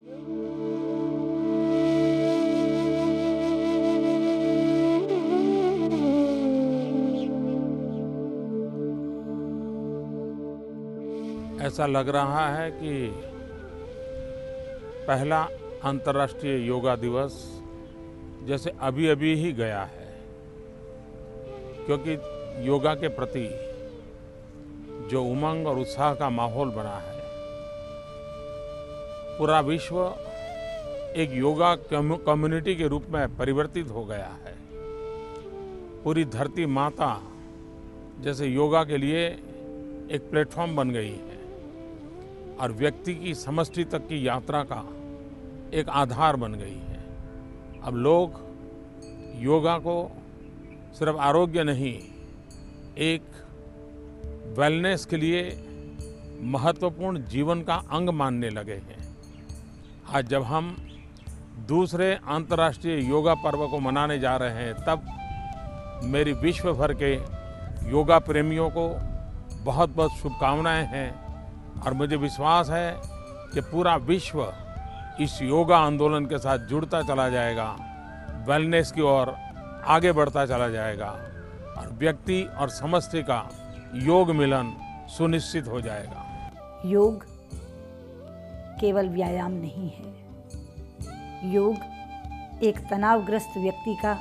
ऐसा लग रहा है कि पहला अंतर्राष्ट्रीय योगा दिवस जैसे अभी ही गया है, क्योंकि योगा के प्रति जो उमंग और उत्साह का माहौल बना है, पूरा विश्व एक योगा कम्युनिटी के रूप में परिवर्तित हो गया है। पूरी धरती माता जैसे योगा के लिए एक प्लेटफॉर्म बन गई है और व्यक्ति की समष्टि तक की यात्रा का एक आधार बन गई है। अब लोग योगा को सिर्फ आरोग्य नहीं, एक वेलनेस के लिए महत्वपूर्ण जीवन का अंग मानने लगे हैं। आज जब हम दूसरे अंतर्राष्ट्रीय योगा पर्व को मनाने जा रहे हैं, तब मेरी विश्व भर के योगा प्रेमियों को बहुत बहुत शुभकामनाएं हैं और मुझे विश्वास है कि पूरा विश्व इस योगा आंदोलन के साथ जुड़ता चला जाएगा, वेलनेस की ओर आगे बढ़ता चला जाएगा और व्यक्ति और समष्टि का योग मिलन सुनिश्चित हो जाएगा। योग केवल व्यायाम नहीं है। योग एक तनावग्रस्त व्यक्ति का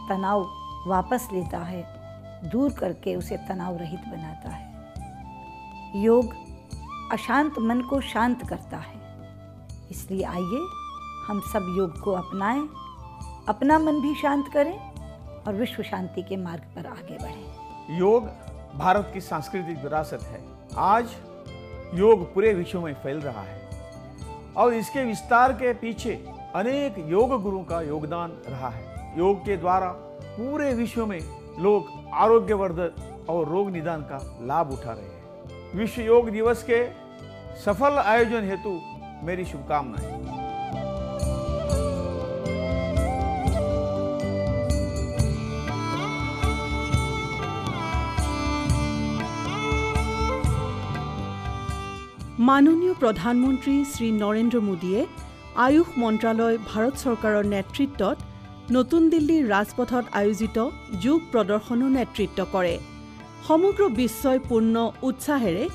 तनाव वापस लेता है, दूर करके उसे तनाव रहित बनाता है। योग अशांत मन को शांत करता है। इसलिए आइए हम सब योग को अपनाएं, अपना मन भी शांत करें और विश्व शांति के मार्ग पर आगे बढ़ें। योग भारत की सांस्कृतिक विरासत है। आज योग पूरे विश्व में फैल रहा है और इसके विस्तार के पीछे अनेक योग गुरुओं का योगदान रहा है। योग के द्वारा पूरे विश्व में लोग आरोग्यवर्धक और रोग निदान का लाभ उठा रहे हैं। विश्व योग दिवस के सफल आयोजन हेतु मेरी शुभकामनाएं। माननीय प्रधानमंत्री श्री नरेंद्र मोदीये आयुष मंत्रालय भारत सरकारों नेतृत्वत नतुन दिल्लीर राजपथत आयोजित योग प्रदर्शনৰ नेतृत्व करे। समग्र विश्वই पूर्ण उत्साहेৰে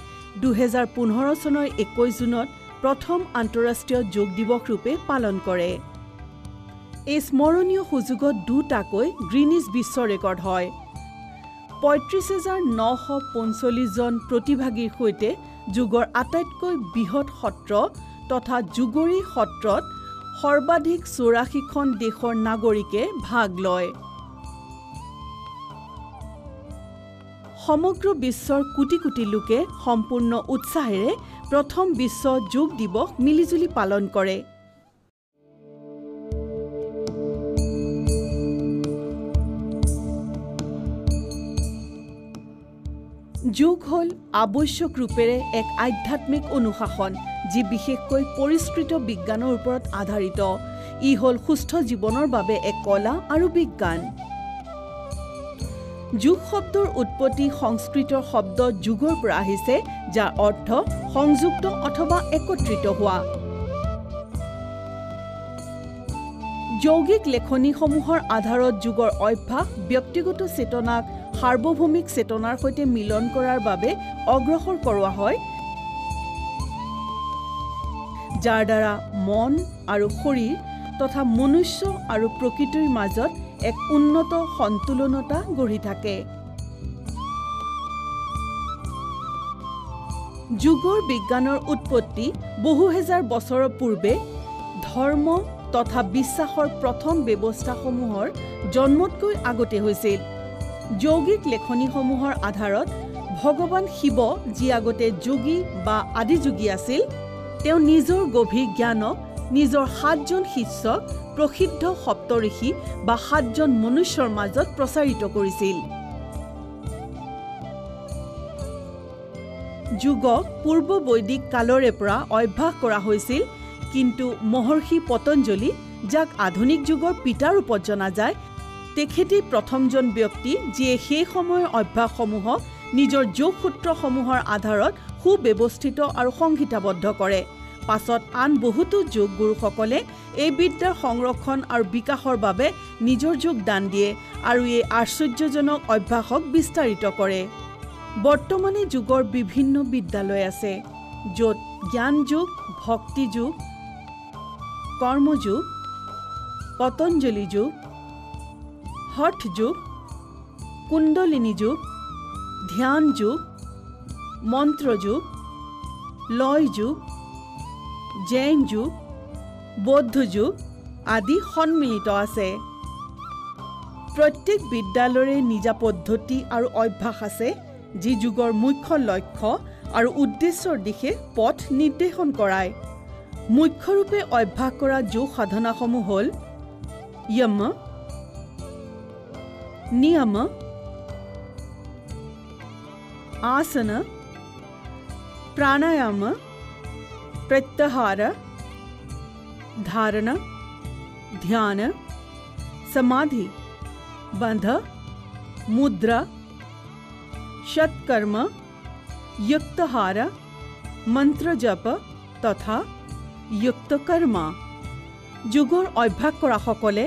2015 চনৰ 21 জুনত प्रथम आंतरराष्ट्रीय योग दिवस रूपे पालन करे। এই স্মৰণীয় সুযোগত দুটাকৈ গ্ৰীনিছ বিশ্ব ৰেকৰ্ড হয়। 35,945 জন প্ৰতিভাগীৰ সৈতে যোগৰ আটাইতকৈ বৃহৎ সত্ৰ তথা যোগৰী সত্ৰত সৰ্বাধিক 84খন দেশৰ নাগৰিকে ভাগ লয়। সমগ্ৰ বিশ্বৰ কোটি কোটি লোকে সম্পূৰ্ণ উৎসাহেৰে প্ৰথম বিশ্ব যোগ দিৱস মিলিজুলি পালন কৰে। যোগ হল আৱশ্যক ৰূপেৰে এক আধ্যাত্মিক অনুশাসন যি বিশেষকৈ পৰিষ্কৃত বিজ্ঞানৰ ওপৰত আধাৰিত। ই হল সুস্থ জীৱনৰ বাবে এক কলা আৰু বিজ্ঞান। যোগ শব্দৰ উৎপত্তি সংস্কৃতৰ শব্দ যুগৰ পৰা আহিছে, যাৰ অৰ্থ সংযুক্ত অথবা একত্ৰিত হোৱা। যৌগিক লেখনিসমূহৰ আধাৰত যুগৰ অভ্যাস ব্যক্তিগত চেতনাক সাৰ্বভৌমিক চেতনাৰ সৈতে মিলন কৰাৰ বাবে অগ্ৰসৰ কৰোৱা হয়, যাৰ দ্বাৰা মন আৰু শৰীৰ তথা মনুষ্য আৰু প্ৰকৃতিৰ মাজত এক উন্নত সন্তুলনতা গঢ়ি থাকে। যুগৰ বিজ্ঞানৰ উৎপত্তি বহু হেজাৰ বছৰৰ পূৰ্বে ধৰ্ম তথা বিশ্বাসৰ প্ৰথম ব্যৱস্থাসমূহৰ জন্মতকৈ আগতে হৈছিল। যৌগিক লেখনিসমূহৰ আধাৰত ভগৱান শিৱ, যি আগতে যোগী বা আদিযোগী আছিল, তেওঁ নিজৰ গভীৰ জ্ঞানক নিজৰ 7জন শিষ্যক প্ৰসিদ্ধ সপ্তঋষি বা 7জন মনুষ্যৰ মাজত প্ৰচাৰিত কৰিছিল। যোগক পূৰ্ব বৈদিক কালৰে পৰা অভ্যাস কৰা হৈছিল, কিন্তু মহৰ্ষি পতঞ্জলি, যাক আধুনিক যুগৰ পিতা ৰূপত জনা যায়, তেখেতেই প্ৰথমজন ব্যক্তি যিয়ে সেই সময়ৰ অভ্যাসসমূহক নিজৰ যোগসূত্ৰসমূহৰ আধাৰত সুব্যৱস্থিত আৰু সংহিতাবদ্ধ কৰে। পাছত আন বহুতো যোগ গুৰুসকলে এই বিদ্যাৰ সংৰক্ষণ আৰু বিকাশৰ বাবে নিজৰ যোগদান দিয়ে আৰু এই আশ্চৰ্যজনক অভ্যাসক বিস্তাৰিত কৰে। বৰ্তমানে যুগৰ বিভিন্ন বিদ্যালয় আছে, য'ত জ্ঞান যোগ, ভক্তি যোগ, কৰ্মযোগ, পতঞ্জলি যোগ, হঠ যোগ, কুণ্ডলিনী যোগ, ধ্যান যোগ, মন্ত্ৰ যোগ, লয় যোগ, জৈন যোগ, বৌদ্ধ যোগ আদি সন্মিলিত আছে। প্ৰত্যেক বিদ্যালয়ৰে নিজা পদ্ধতি আৰু অভ্যাস আছে, যি যুগৰ মুখ্য লক্ষ্য আৰু উদ্দেশ্যৰ দিশে পথ নিৰ্দেশন কৰায়। মুখ্যৰূপে অভ্যাস কৰা যোগ সাধনাসমূহ হ'ল য়ম, নিয়ম, आसन, प्राणायाम, प्रत्याहार, धारण, ध्यान, समाधि, बंध, मुद्रा, षट्कर्म, युक्तहार, मंत्र जप तथा युक्तकर्म। যোগৰ অভ্যাস কৰা সকলে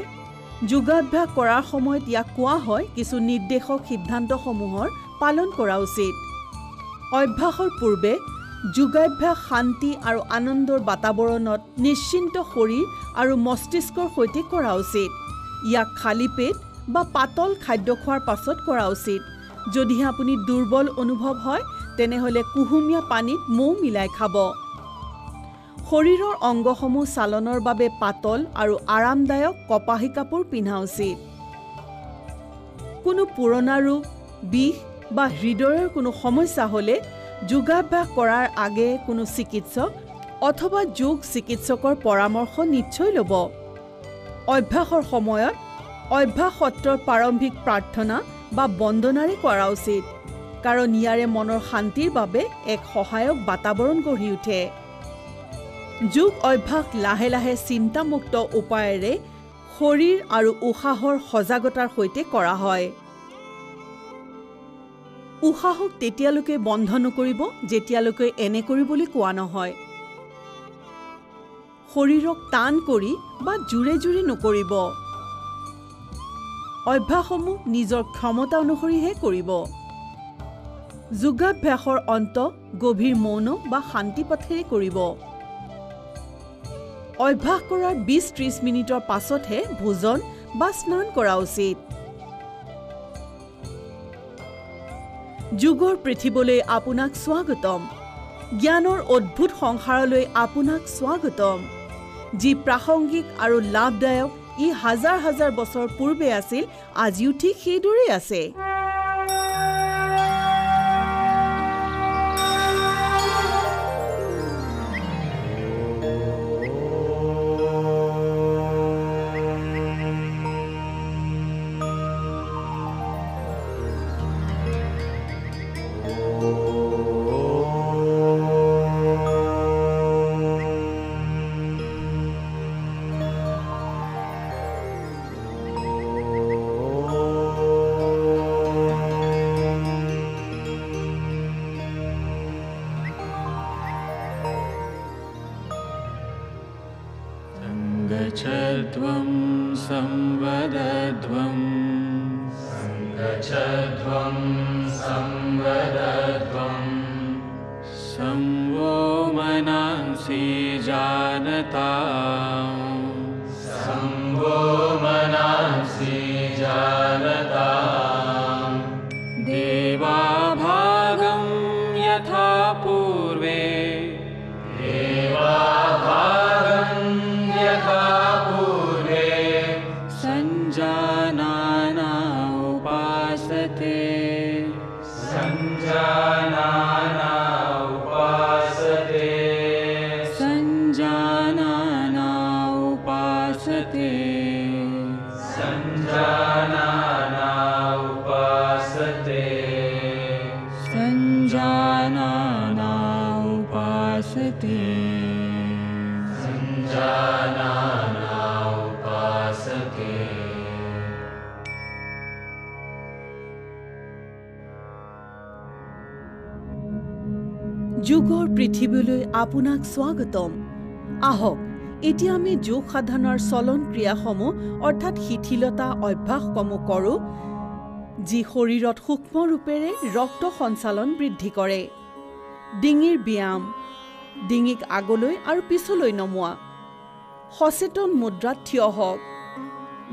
যোগাভ্যাস কৰাৰ সময়ত ইয়াক কোৱা হয় কিছু নিৰ্দেশক সিদ্ধান্তসমূহৰ পালন কৰা উচিত। অভ্যাসৰ পূৰ্বে যোগাভ্যাস শান্তি আৰু আনন্দৰ বাতাবৰণত নিশ্চিন্ত শৰীৰ আৰু মস্তিষ্কৰ সৈতে কৰা উচিত। ইয়াক খালী পেট বা পাতল খাদ্য খোৱাৰ পাছত কৰা উচিত। যদিহে আপুনি দুৰ্বল অনুভৱ হয় তেনেহ'লে কুহুমীয়া পানীত মৌ মিলাই খাব। শৰীৰৰ অংগসমূহ চালনৰ বাবে পাতল আৰু আৰামদায়ক কপাহী কাপোৰ পিন্ধা উচিত। কোনো পুৰণা ৰোগ, বিষ বা হৃদয়ৰ কোনো সমস্যা হ'লে যোগাভ্যাস কৰাৰ আগে কোনো চিকিৎসক অথবা যোগ চিকিৎসকৰ পৰামৰ্শ নিশ্চয় ল'ব। অভ্যাসৰ সময়ত অভ্যাস সত্ৰৰ প্ৰাৰম্ভিক প্ৰাৰ্থনা বা বন্দনাৰে কৰা উচিত, কাৰণ ইয়াৰে মনৰ শান্তিৰ বাবে এক সহায়ক বাতাবৰণ গঢ়ি উঠে। যোগ অভ্যাস লাহে লাহে চিন্তামুক্ত উপায়েৰে শৰীৰ আৰু উশাহৰ সজাগতাৰ সৈতে কৰা হয়। উশাহক তেতিয়ালৈকে বন্ধ নকৰিব যেতিয়ালৈকে এনে কৰিবলৈ কোৱা নহয়। শৰীৰক টান কৰি বা জোৰে জোৰে নকৰিব। অভ্যাসসমূহ নিজৰ ক্ষমতা অনুসৰিহে কৰিব। যোগাভ্যাসৰ অন্ত গভীৰ মৌন বা শান্তি পথেৰে কৰিব। অভ্যাস কৰাৰ 20-30 মিনিটৰ পাছতহে ভোজন বা স্নান কৰা উচিত। যোগৰ পৃথিৱীলৈ আপোনাক স্বাগতম। জ্ঞানৰ অদ্ভুত সংসাৰলৈ আপোনাক স্বাগতম, যি প্ৰাসংগিক আৰু লাভদায়ক। ই হাজাৰ হাজাৰ বছৰ পূৰ্বে আছিল, আজিও ঠিক সেইদৰেই আছে। गच्छध्वं संवदध्वं संवो मनांसि जानतां देवा भागं यथा पूर्वे संजानाना उपासते संजानाना उपासते যোগ যোগৰ পৃথিৱীলৈ আপোনাক স্বাগতম। আহক এতিয়া আমি যোগ সাধনাৰ চলন ক্ৰিয়াসমূহ অৰ্থাৎ শিথিলতা অভ্যাসসমূহ কৰোঁ, যি শৰীৰত সূক্ষ্ম ৰূপেৰে ৰক্ত সঞ্চালন বৃদ্ধি কৰে। ডিঙিৰ ব্যায়াম, ডিঙিক আগলৈ আৰু পিছলৈ নমোৱা। সচেতন মুদ্ৰাত থিয় হওক।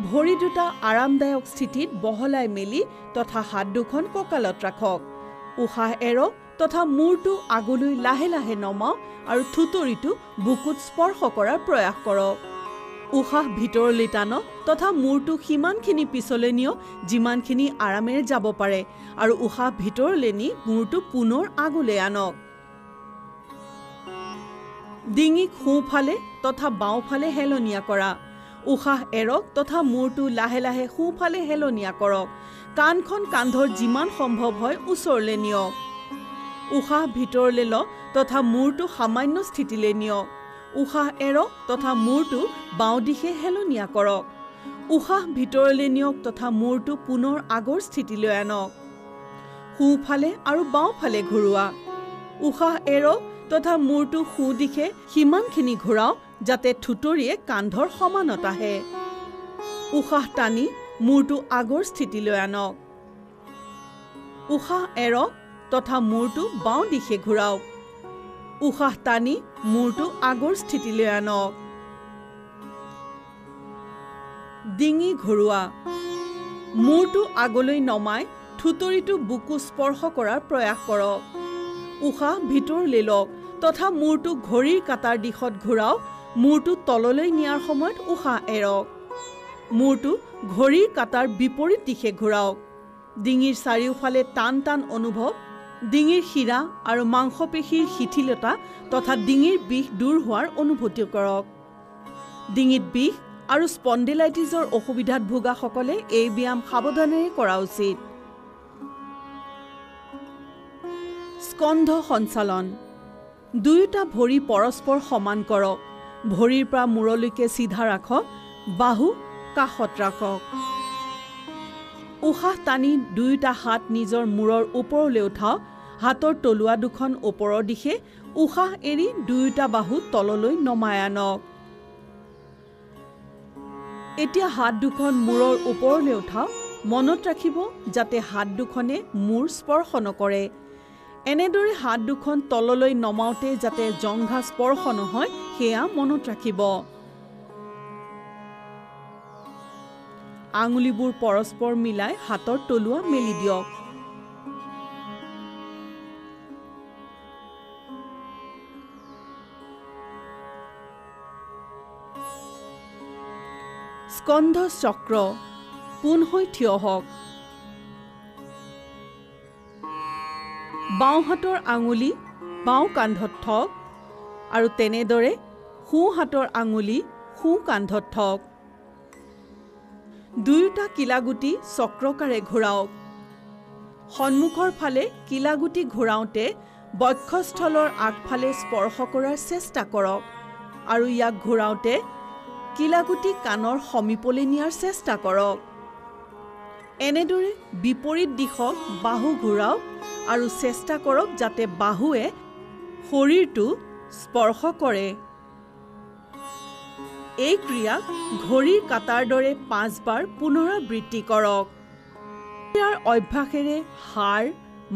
ভৰি দুটা আৰামদায়ক স্থিতিত বহলাই মেলি তথা হাত দুখন কঁকালত ৰাখক। উশাহ এৰক তথা মূৰটো আগলৈ লাহে লাহে নমাওক আৰু থুতৰিটো বুকুত স্পৰ্শ কৰাৰ প্ৰয়াস কৰক। উশাহ ভিতৰলৈ টানক তথা মূৰটো সিমানখিনি পিছলৈ নিয়ক যিমানখিনি আৰামেৰে যাব পাৰে আৰু উশাহ ভিতৰলৈ নি মূৰটো পুনৰ আগলৈ আনক। ডিঙিক সোঁফালে তথা বাওঁফালে হেলনীয়া কৰা। উশাহ এৰক তথা মূৰটো লাহে লাহে সোঁফালে হেলনীয়া কৰক। কাণখন কান্ধৰ যিমান সম্ভৱ হয় ওচৰলৈ নিয়ক। উশাহ ভিতৰলৈ লওক তথা মূৰটো সামান্য স্থিতিলৈ নিয়ক। উশাহ এৰক তথা মূৰটো বাওঁ দিশে হেলনীয়া কৰক। উশাহ ভিতৰলৈ নিয়ক তথা মূৰটো পুনৰ আগৰ স্থিতিলৈ আনক। সোঁফালে আৰু বাওঁফালে ঘূৰোৱা। উশাহ এৰক তথা মূৰটো সোঁ দিশে সিমানখিনি ঘূৰাওক যাতে থুতৰিয়ে কান্ধৰ সমানত আহে। উশাহ টানি মূৰটো আগৰ স্থিতিলৈ আনক। উশাহ এৰক তথা মূৰটো বাওঁ দিশে ঘূৰাওক। উশাহ টানি মূৰটো আগৰ স্থিতিলৈ আনক। ডিঙি ঘূৰোৱা। মূৰটো আগলৈ নমাই থুতৰিটো বুকু স্পৰ্শ কৰাৰ প্ৰয়াস কৰক। উশাহ ভিতৰলৈ লওক তথা মূৰটো ঘড়ীৰ কাটাৰ দিশত ঘূৰাওক। মূৰটো তললৈ নিয়াৰ সময়ত উশাহ এৰক। মূৰটো ঘড়ীৰ কাটাৰ বিপৰীত দিশে ঘূৰাওক। ডিঙিৰ চাৰিওফালে টান টান অনুভৱ, ডিঙিৰ শিৰা আৰু মাংসপেশীৰ শিথিলতা তথা ডিঙিৰ বিষ দূৰ হোৱাৰ অনুভূতি কৰক। ডিঙিত বিষ আৰু স্পণ্ডিলাইটিছৰ অসুবিধাত ভোগাসকলে এই ব্যায়াম সাৱধানেৰে কৰা উচিত। স্কন্ধ সঞ্চালন। দুয়োটা ভৰি পৰস্পৰ সমান কৰক। ভৰিৰ পৰা মূৰলৈকে চিধা ৰাখক। বাহু কাষত ৰাখক। উশাহ টানি দুয়োটা হাত নিজৰ মূৰৰ ওপৰলৈ উঠাওক। হাতৰ তলুৱা দুখন ওপৰৰ দিশে। উশাহ এৰি দুয়োটা বাহু তললৈ নমাই আনক। এতিয়া হাত দুখন মূৰৰ ওপৰলৈ উঠাওক। মনত ৰাখিব যাতে হাত দুখনে মূৰ স্পৰ্শ নকৰে। এনেদৰে হাত দুখন তললৈ নমাওঁতে যাতে জংঘা স্পৰ্শ নহয় সেয়া মনত ৰাখিব। আঙুলিবোৰ পৰস্পৰ মিলাই হাতৰ তলুৱা মেলি দিয়ক। স্কন্ধ চক্ৰ। পোন হৈ থিয় হওক। বাওঁ হাতৰ আঙুলি বাওঁ কান্ধত থওক আৰু তেনেদৰে সোঁ হাতৰ আঙুলি সোঁ কান্ধত থওক। দুয়োটা কিলাগুটি চক্ৰকাৰে ঘূৰাওক। সন্মুখৰ ফালে কিলাগুটি ঘূৰাওঁতে বক্ষস্থলৰ আগফালে স্পৰ্শ কৰাৰ চেষ্টা কৰক আৰু ইয়াক ঘূৰাওঁতে কিলাগুটি কাণৰ সমীপলৈ নিয়াৰ চেষ্টা কৰক। এনেদৰে বিপৰীত দিশত বাহু ঘূৰাওক আৰু চেষ্টা কৰক যাতে বাহুৱে শৰীৰটো স্পৰ্শ কৰে। এই ক্ৰিয়াক ঘড়ীৰ কাটাৰ দৰে 5 বাৰ পুনৰাবৃত্তি কৰক। ইয়াৰ অভ্যাসেৰে হাড়,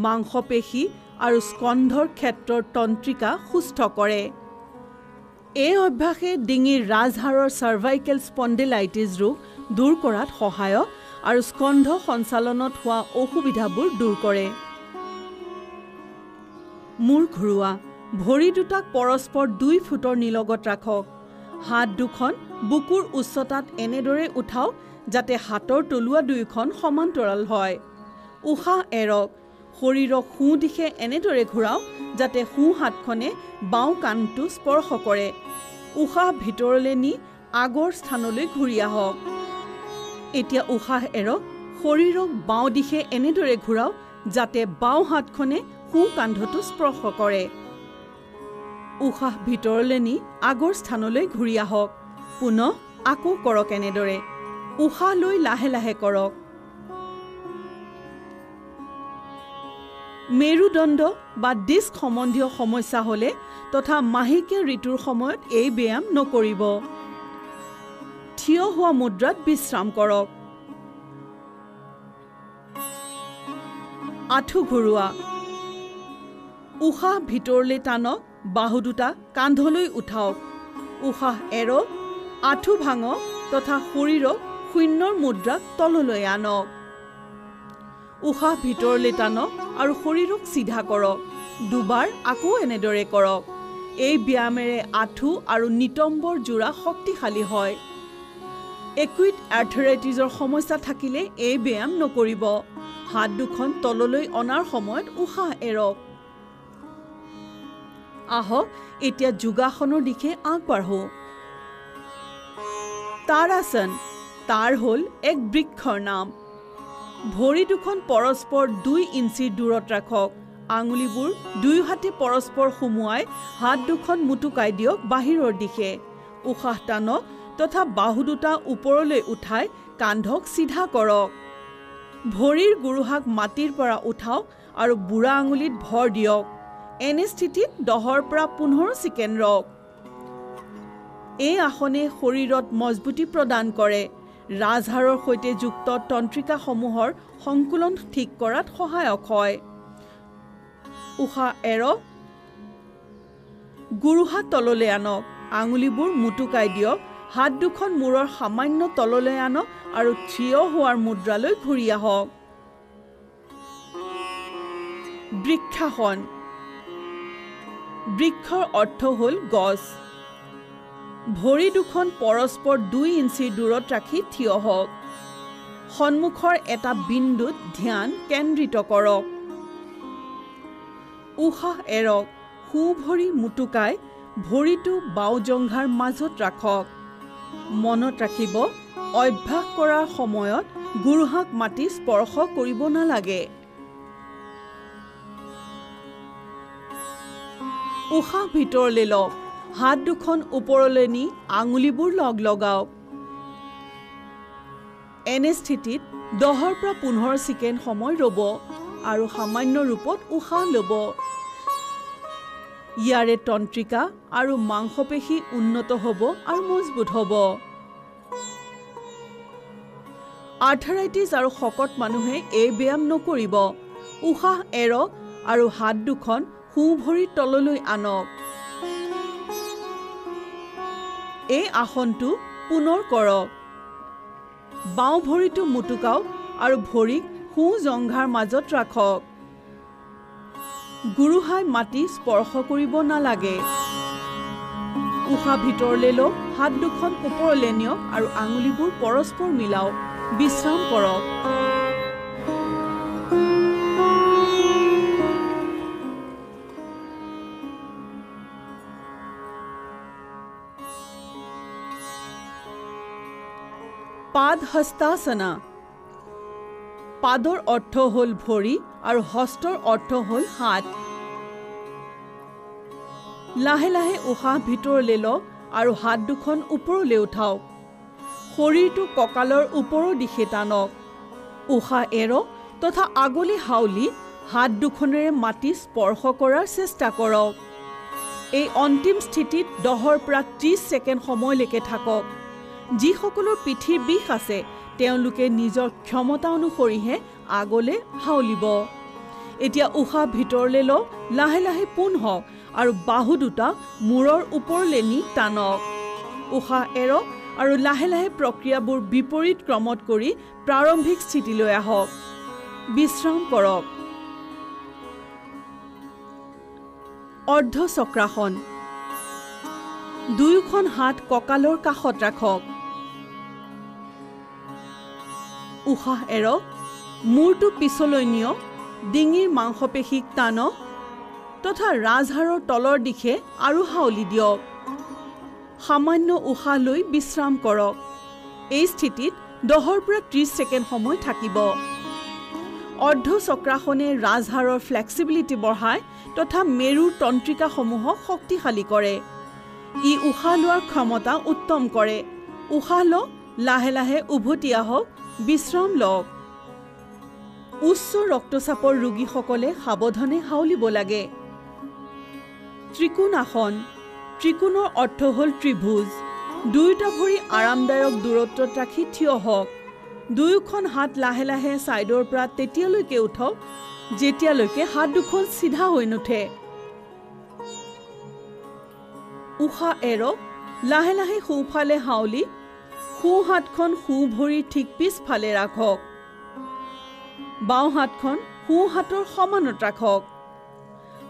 মাংসপেশী আৰু স্কন্ধৰ ক্ষেত্ৰৰ তন্ত্ৰিকা সুস্থ কৰে। এই অভ্যাসে ডিঙিৰ ৰাজহাড়ৰ চাৰ্ভাইকেল স্পণ্ডিলাইটিছ ৰোগ দূৰ কৰাত সহায়ক আৰু স্কন্ধ সঞ্চালনত হোৱা অসুবিধাবোৰ দূৰ কৰে। মূৰ ঘূৰোৱা। ভৰি দুটাক পৰস্পৰ 2 ফুটৰ নিলগত ৰাখক। হাত দুখন বুকুৰ উচ্চতাত এনেদৰে উঠাওক যাতে হাতৰ তলুৱা দুয়োখন সমান্তৰাল হয়। উশাহ এৰক। শৰীৰক সোঁ দিশে এনেদৰে ঘূৰাওক যাতে সোঁ হাতখনে বাওঁ কাণটো স্পৰ্শ কৰে। উশাহ ভিতৰলৈ নি আগৰ স্থানলৈ ঘূৰি আহক। এতিয়া উশাহ এৰক। শৰীৰক বাওঁ দিশে এনেদৰে ঘূৰাওক যাতে বাওঁ হাতখনে সোঁ কান্ধটো স্পৰ্শ কৰে। উশাহ ভিতৰলৈ নি আগৰ স্থানলৈ ঘূৰি আহক। পুনৰ আকৌ কৰক এনেদৰে। উশাহ লৈ লাহে লাহে কৰক। মেৰুদণ্ড বা ডিস্ক সম্বন্ধীয় সমস্যা হ'লে তথা মাহেকীয়া ঋতুৰ সময়ত এই ব্যায়াম নকৰিব। থিয় হোৱা মুদ্ৰাত বিশ্ৰাম কৰক। আঁঠু ঘূৰোৱা। উশাহ ভিতৰলৈ টানক, বাহু দুটা কান্ধলৈ উঠাওক, উশাহ এৰক, আঁঠু ভাঙক তথা শৰীৰক শূন্যৰ মুদ্ৰাক তললৈ আনক। উশাহ ভিতৰলৈ টানক আৰু শৰীৰক চিধা কৰক। দুবাৰ আকৌ এনেদৰে কৰক। এই ব্যায়ামেৰে আঁঠু আৰু নিতম্বৰ জোৰা শক্তিশালী হয়। একুইট আৰ্থৰাইটিছৰ সমস্যা থাকিলে এই ব্যায়াম নকৰিব। হাত দুখন তললৈ অনাৰ সময়ত উশাহ এৰক। আহক এতিয়া যোগাসনৰ দিশে আগবাঢ়ো। তাৰাসন। তাৰ হ'ল এক বৃক্ষৰ নাম। ভৰি দুখন পৰস্পৰ 2 ইঞ্চি দূৰত ৰাখক। আঙুলিবোৰ দুই হাতে পৰস্পৰ সুমুৱাই হাত দুখন মুটুকাই দিয়ক বাহিৰৰ দিশে। উশাহ টানক তথা বাহু দুটা ওপৰলৈ উঠাই কান্ধক চিধা কৰক। ভৰিৰ গুৰুহাক মাটিৰ পৰা উঠাওক আৰু বুঢ়া আঙুলিত ভৰ দিয়ক। এনে স্থিতিত 10 পৰা 15 ছেকেণ্ড ৰওক। এই আসনে শৰীৰত মজবুতি প্ৰদান কৰে। ৰাজহাড়ৰ সৈতে যুক্ত তন্ত্ৰিকাসমূহৰ সংকুলন ঠিক কৰাত সহায়ক হয়। উশাহ এৰক। গুৰুহাত তললৈ আনক, আঙুলিবোৰ মুটুকাই দিয়ক, হাত দুখন মূৰৰ সামান্য তললৈ আনক আৰু থিয় হোৱাৰ মুদ্ৰালৈ ঘূৰি আহক। বৃক্ষাসন। বৃক্ষৰ অৰ্থ হ'ল গছ। ভৰি দুখন পৰস্পৰ 2 ইঞ্চি দূৰত ৰাখি থিয় হওক। সন্মুখৰ এটা বিন্দুত ধ্যান কেন্দ্ৰিত কৰক। উশাহ এৰক। সোঁ ভৰি মুটুকাই ভৰিটো বাওঁ জংঘাৰ মাজত ৰাখক। মনত ৰাখিব, অভ্যাস কৰাৰ সময়ত গুৰুহাক মাটি স্পৰ্শ কৰিব নালাগে। উশাহ ভিতৰলৈ লওক। হাত দুখন ওপৰলৈ নি আঙুলিবোৰ লগাওক। এনে স্থিতিত 10 পৰা 15 ছেকেণ্ড সময় ৰ'ব আৰু সামান্য ৰূপত উশাহ ল'ব। ইয়াৰে তন্ত্ৰিকা আৰু মাংসপেশী উন্নত হ'ব আৰু মজবুত হ'ব। আৰ্থৰাইটিছ আৰু শকত মানুহে এই ব্যায়াম নকৰিব। উশাহ এৰক আৰু হাত দুখন সোঁ ভৰিৰ তললৈ আনক। এই আসনটো পুনৰ কৰক। বাওঁ ভৰিটো মুটুকাওক আৰু ভৰিক সোঁ জংঘাৰ মাজত ৰাখক। গুৰুহাই মাটি স্পৰ্শ কৰিব নালাগে। উশাহ ভিতৰলৈ লওক, হাত দুখন ওপৰলৈ নিয়ক আৰু আঙুলিবোৰ পৰস্পৰ মিলাওক। বিশ্ৰাম কৰক। পাদহস্তাসনা। পাদৰ অৰ্থ হ'ল ভৰি আৰু হস্তৰ অৰ্থ হ'ল হাত। লাহে লাহে উশাহ ভিতৰলৈ লওক আৰু হাত দুখন ওপৰলৈ উঠাওক। শৰীৰটো কঁকালৰ ওপৰৰ দিশে টানক। উশাহ এৰক তথা আগলৈ হাউলি হাত দুখনেৰে মাটি স্পৰ্শ কৰাৰ চেষ্টা কৰক। এই অন্তিম স্থিতিত 10 পৰা 30 ছেকেণ্ড সময়লৈকে থাকক। যিসকলৰ পিঠিৰ বিষ আছে তেওঁলোকে নিজৰ ক্ষমতা অনুসৰিহে আগলৈ হাউলিব। এতিয়া উশাহ ভিতৰলৈ লওক, লাহে লাহে পোন হওক আৰু বাহু দুটা মূৰৰ ওপৰলৈ নি টানক। উশাহ এৰক আৰু লাহে লাহে প্ৰক্ৰিয়াবোৰ বিপৰীত ক্ৰমত কৰি প্ৰাৰম্ভিক স্থিতিলৈ আহক। বিশ্ৰাম কৰক। অৰ্ধচক্ৰাসন। দুয়োখন হাত কঁকালৰ কাষত ৰাখক। উশাহ এৰক, মূৰটো পিছলৈ নিয়ক, ডিঙিৰ মাংসপেশীক টানক তথা ৰাজহাড়ৰ তলৰ দিশে আৰু হাউলি দিয়ক। সামান্য উশাহ লৈ বিশ্ৰাম কৰক। এই স্থিতিত 10 পৰা 30 ছেকেণ্ড সময় থাকিব। অৰ্ধচক্ৰাসনে ৰাজহাড়ৰ ফ্লেক্সিবিলিটি বঢ়ায় তথা মেৰুৰ তন্ত্ৰিকাসমূহক শক্তিশালী কৰে। ই উশাহ লোৱাৰ ক্ষমতা উত্তম কৰে। উশাহ লওক, লাহে লাহে উভতি আহক, বিশ্ৰাম লওক। উচ্চ ৰক্তচাপৰ ৰোগীসকলে সাৱধানে হাউলিব লাগে। ত্ৰিকোণাসন। ত্ৰিকোণৰ অৰ্থ হ'ল ত্ৰিভুজ। দুয়োটা ভৰি আৰামদায়ক দূৰত্বত ৰাখি থিয় হওক। দুয়োখন হাত লাহে লাহে ছাইডৰ পৰা তেতিয়ালৈকে উঠক যেতিয়ালৈকে হাত দুখন চিধা হৈ নুঠে। উশাহ এৰক। লাহে লাহে সোঁফালে হাউলি সোঁ হাতখন সোঁ ভৰিৰ ঠিক পিছফালে ৰাখক। বাওঁ হাতখন সোঁ হাতৰ সমানত ৰাখক।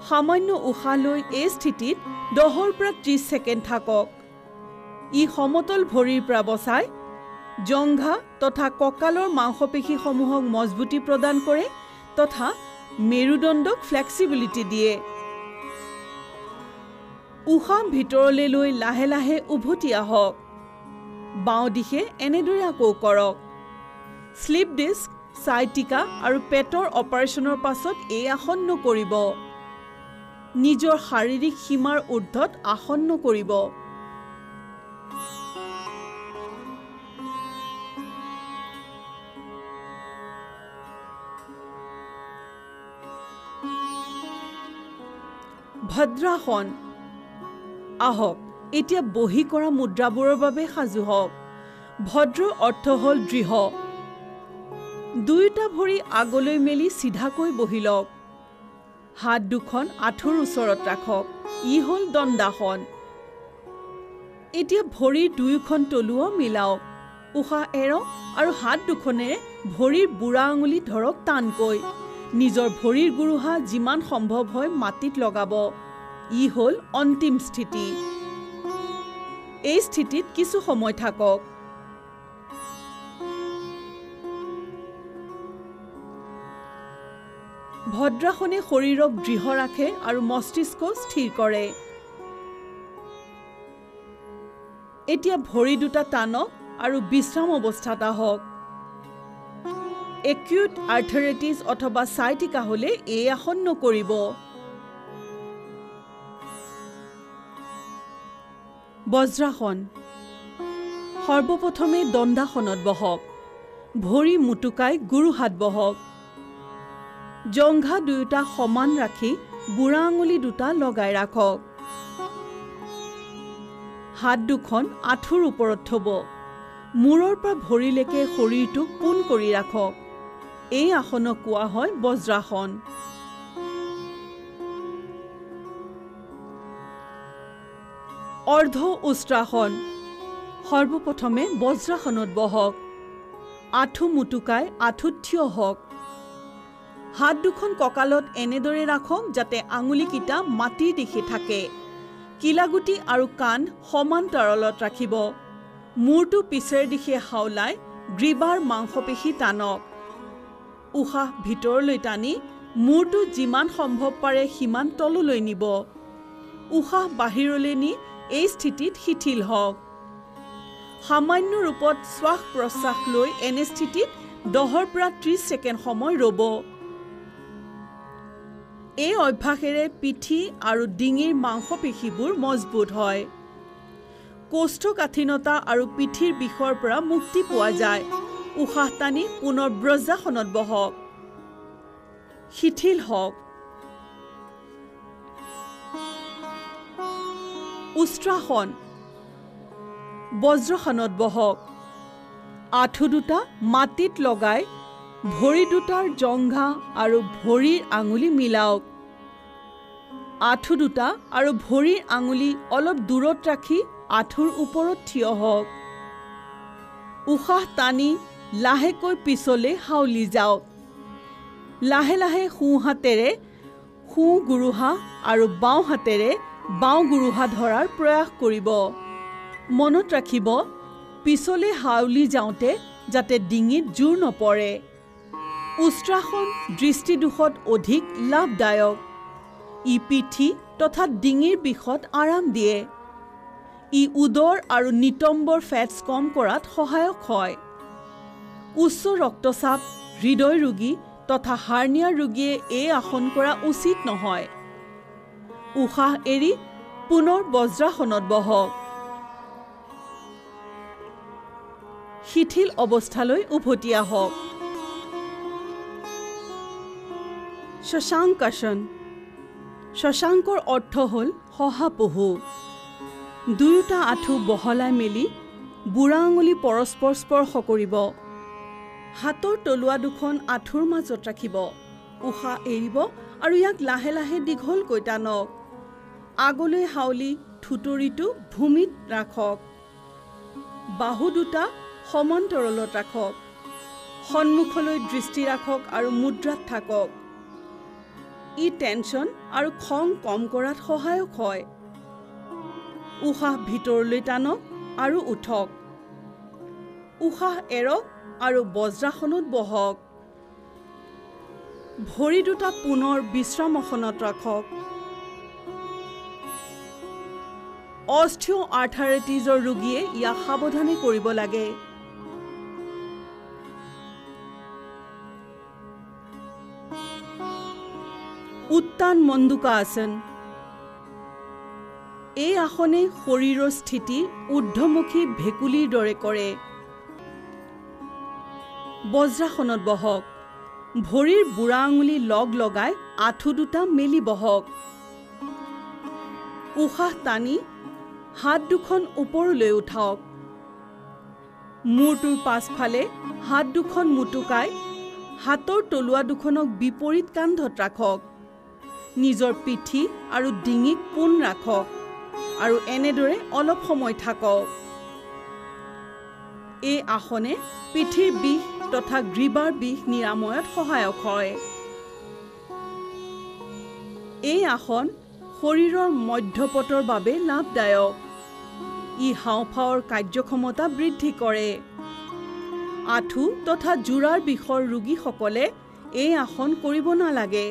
সামান্য উশাহ লৈ এই স্থিতিত 10 পৰা 30 ছেকেণ্ড থাকক। ই সমতল ভৰিৰ পৰা বচাই জংঘা তথা কঁকালৰ মাংসপেশীসমূহক মজবুতি প্ৰদান কৰে তথা মেৰুদণ্ডক ফ্লেক্সিবিলিটি দিয়ে। উশাহ ভিতৰলৈ লৈ লাহে লাহে উভতি আহক। বাওঁ দিশে এনেদৰে আকৌ কৰক। স্লিপ ডিস্ক, সাইটিকা আৰু পেটৰ অপাৰেশ্যনৰ পাছত এই আসন নকৰিব। নিজৰ শাৰীৰিক সীমাৰ ঊৰ্ধত আসন নকৰিব। ভদ্ৰাসন। আহক এতিয়া বহি কৰা মুদ্ৰাবোৰৰ বাবে সাজু হওক। ভদ্ৰৰ অৰ্থ হ'ল দৃঢ়। দুয়োটা ভৰি আগলৈ মেলি চিধাকৈ বহি লওক। হাত দুখন আঁঠুৰ ওচৰত ৰাখক। ই হ'ল দণ্ডাসন। এতিয়া ভৰিৰ দুয়োখন তলুৱা মিলাওক। উশাহ এৰক আৰু হাত দুখনেৰে ভৰিৰ বুঢ়া আঙুলি ধৰক টানকৈ। নিজৰ ভৰিৰ গুৰুহা যিমান সম্ভৱ হয় মাটিত লগাব। ই হ'ল অন্তিম স্থিতি। এই স্থিতিত কিছু সময় থাকক। ভদ্ৰাসনে শৰীৰক দৃঢ় ৰাখে আৰু মস্তিষ্ক স্থিৰ কৰে। এতিয়া ভৰি দুটা টানক আৰু বিশ্ৰাম অৱস্থাত আহক। একিউট আৰ্থৰাইটিছ অথবা সাইটিকা হ'লে এই আসন নকৰিব। বজ্ৰাসন। সৰ্বপ্ৰথমে দণ্ডাসনত বহক। ভৰি মুটুকাই গুৰুহাত বহক। জংঘা দুয়োটা সমান ৰাখি বুঢ়া আঙুলি দুটা লগাই ৰাখক। হাত দুখন আঁঠুৰ ওপৰত থব। মূৰৰ পৰা ভৰিলৈকে শৰীৰটোক পোন কৰি ৰাখক। এই আসনক কোৱা হয় বজ্ৰাসন। অৰ্ধ উষ্ট্ৰাসন। সৰ্বপ্ৰথমে বজ্ৰাসনত বহক। আঁঠু মুটুকাই আঁঠুত থিয় হওক। হাত দুখন কঁকালত এনেদৰে ৰাখক যাতে আঙুলিকেইটা মাটিৰ দিশে থাকে। কিলাগুটি আৰু কাণ সমান্তৰালত ৰাখিব। মূৰটো পিছেৰ দিশে হাওলাই গ্ৰীবাৰ মাংসপেশী টানক। উশাহ ভিতৰলৈ টানি মূৰটো যিমান সম্ভৱ পাৰে সিমান তললৈ নিব। উশাহ বাহিৰলৈ নি এই স্থিতিত শিথিল হওক। সামান্য ৰূপত শ্বাস প্ৰশ্বাস লৈ এনে স্থিতিত 10 পৰা 30 ছেকেণ্ড সময় ৰ'ব। এই অভ্যাসেৰে পিঠি আৰু ডিঙিৰ মাংসপেশীবোৰ মজবুত হয়। কোষ্ঠকাঠিন্যতা আৰু পিঠিৰ বিষৰ পৰা মুক্তি পোৱা যায়। উশাহ টানি পুনৰ বজ্ৰাসনত বহক। শিথিল হওক। উষ্ট্ৰাসন। বজ্ৰাসনত বহক। আঁঠু দুটা মাটিত লগাই ভৰি দুটাৰ জংঘা আৰু ভৰিৰ আঙুলি মিলাওক। আঁঠু দুটা আৰু ভৰিৰ আঙুলি অলপ দূৰত ৰাখি আঁঠুৰ ওপৰত থিয় হওক। উশাহ টানি লাহেকৈ পিছলৈ হাউলি যাওক। লাহে লাহে সোঁ হাতেৰে সোঁ গুৰুহা আৰু বাওঁ হাতেৰে বাওঁ গুৰুহা ধৰাৰ প্ৰয়াস কৰিব। মনত ৰাখিব পিছলৈ হাউলি যাওঁতে যাতে ডিঙিত জোৰ নপৰে। উষ্ট্ৰাসন দৃষ্টিদোষত অধিক লাভদায়ক। ই পিঠি তথা ডিঙিৰ বিষত আৰাম দিয়ে। ই উদৰ আৰু নিতম্বৰ ফেটছ কম কৰাত সহায়ক হয়। উচ্চ ৰক্তচাপ, হৃদয় ৰোগী তথা হাৰ্নিয়াৰ ৰোগীয়ে এই আসন কৰা উচিত নহয়। উশাহ এৰি পুনৰ বজ্ৰাসনত বহক। শিথিল অৱস্থালৈ উভতি আহক। শশাংকাসন। শশাংকৰ অৰ্থ হ'ল শহাপহু। দুয়োটা আঁঠু বহলাই মেলি বুঢ়া আঙুলি পৰস্পৰ স্পৰ্শ কৰিব। হাতৰ তলুৱা দুখন আঁঠুৰ মাজত ৰাখিব। উশাহ এৰিব আৰু ইয়াক লাহে লাহে দীঘলকৈ টানক। আগলৈ হাউলি থুতৰিটো ভূমিত ৰাখক। বাহু দুটা সমান্তৰালত ৰাখক। সন্মুখলৈ দৃষ্টি ৰাখক আৰু মুদ্ৰাত থাকক। ই টেনচন আৰু খং কম কৰাত সহায়ক হয়। উশাহ ভিতৰলৈ টানক আৰু উঠক। উশাহ এৰক আৰু বজ্ৰাসনত বহক। ভৰি দুটা পুনৰ বিশ্ৰামাসনত ৰাখক। অস্থিঅ আৰ্থৰাইটিছৰ ৰোগীয়ে ইয়াক সাৱধানে কৰিব লাগে। উত্তান মণ্ডুকা আসন। এই আসনে শৰীৰৰ স্থিতি ঊৰ্ধ্বমুখী ভেকুলীৰ দৰে কৰে। বজ্ৰাসনত বহক। ভৰিৰ বুঢ়া আঙুলি লগ লগাই আঁঠু দুটা মেলি বহক। উশাহ টানি হাত দুখন ওপৰলৈ উঠাওক। মূৰটোৰ পাছফালে হাত দুখন মুটুকাই হাতৰ তলুৱা দুখনক বিপৰীত কান্ধত ৰাখক। নিজৰ পিঠি আৰু ডিঙিক পোন ৰাখক আৰু এনেদৰে অলপ সময় থাকক। এই আসনে পিঠিৰ বিষ তথা গ্ৰীৱাৰ বিষ নিৰাময়ত সহায়ক হয়। এই আসন শৰীৰৰ মধ্যপটৰ বাবে লাভদায়ক। ই হাওঁফাওঁৰ কাৰ্যক্ষমতা বৃদ্ধি কৰে। আঁঠু তথা জোৰাৰ বিষৰ ৰোগীসকলে এই আসন কৰিব নালাগে।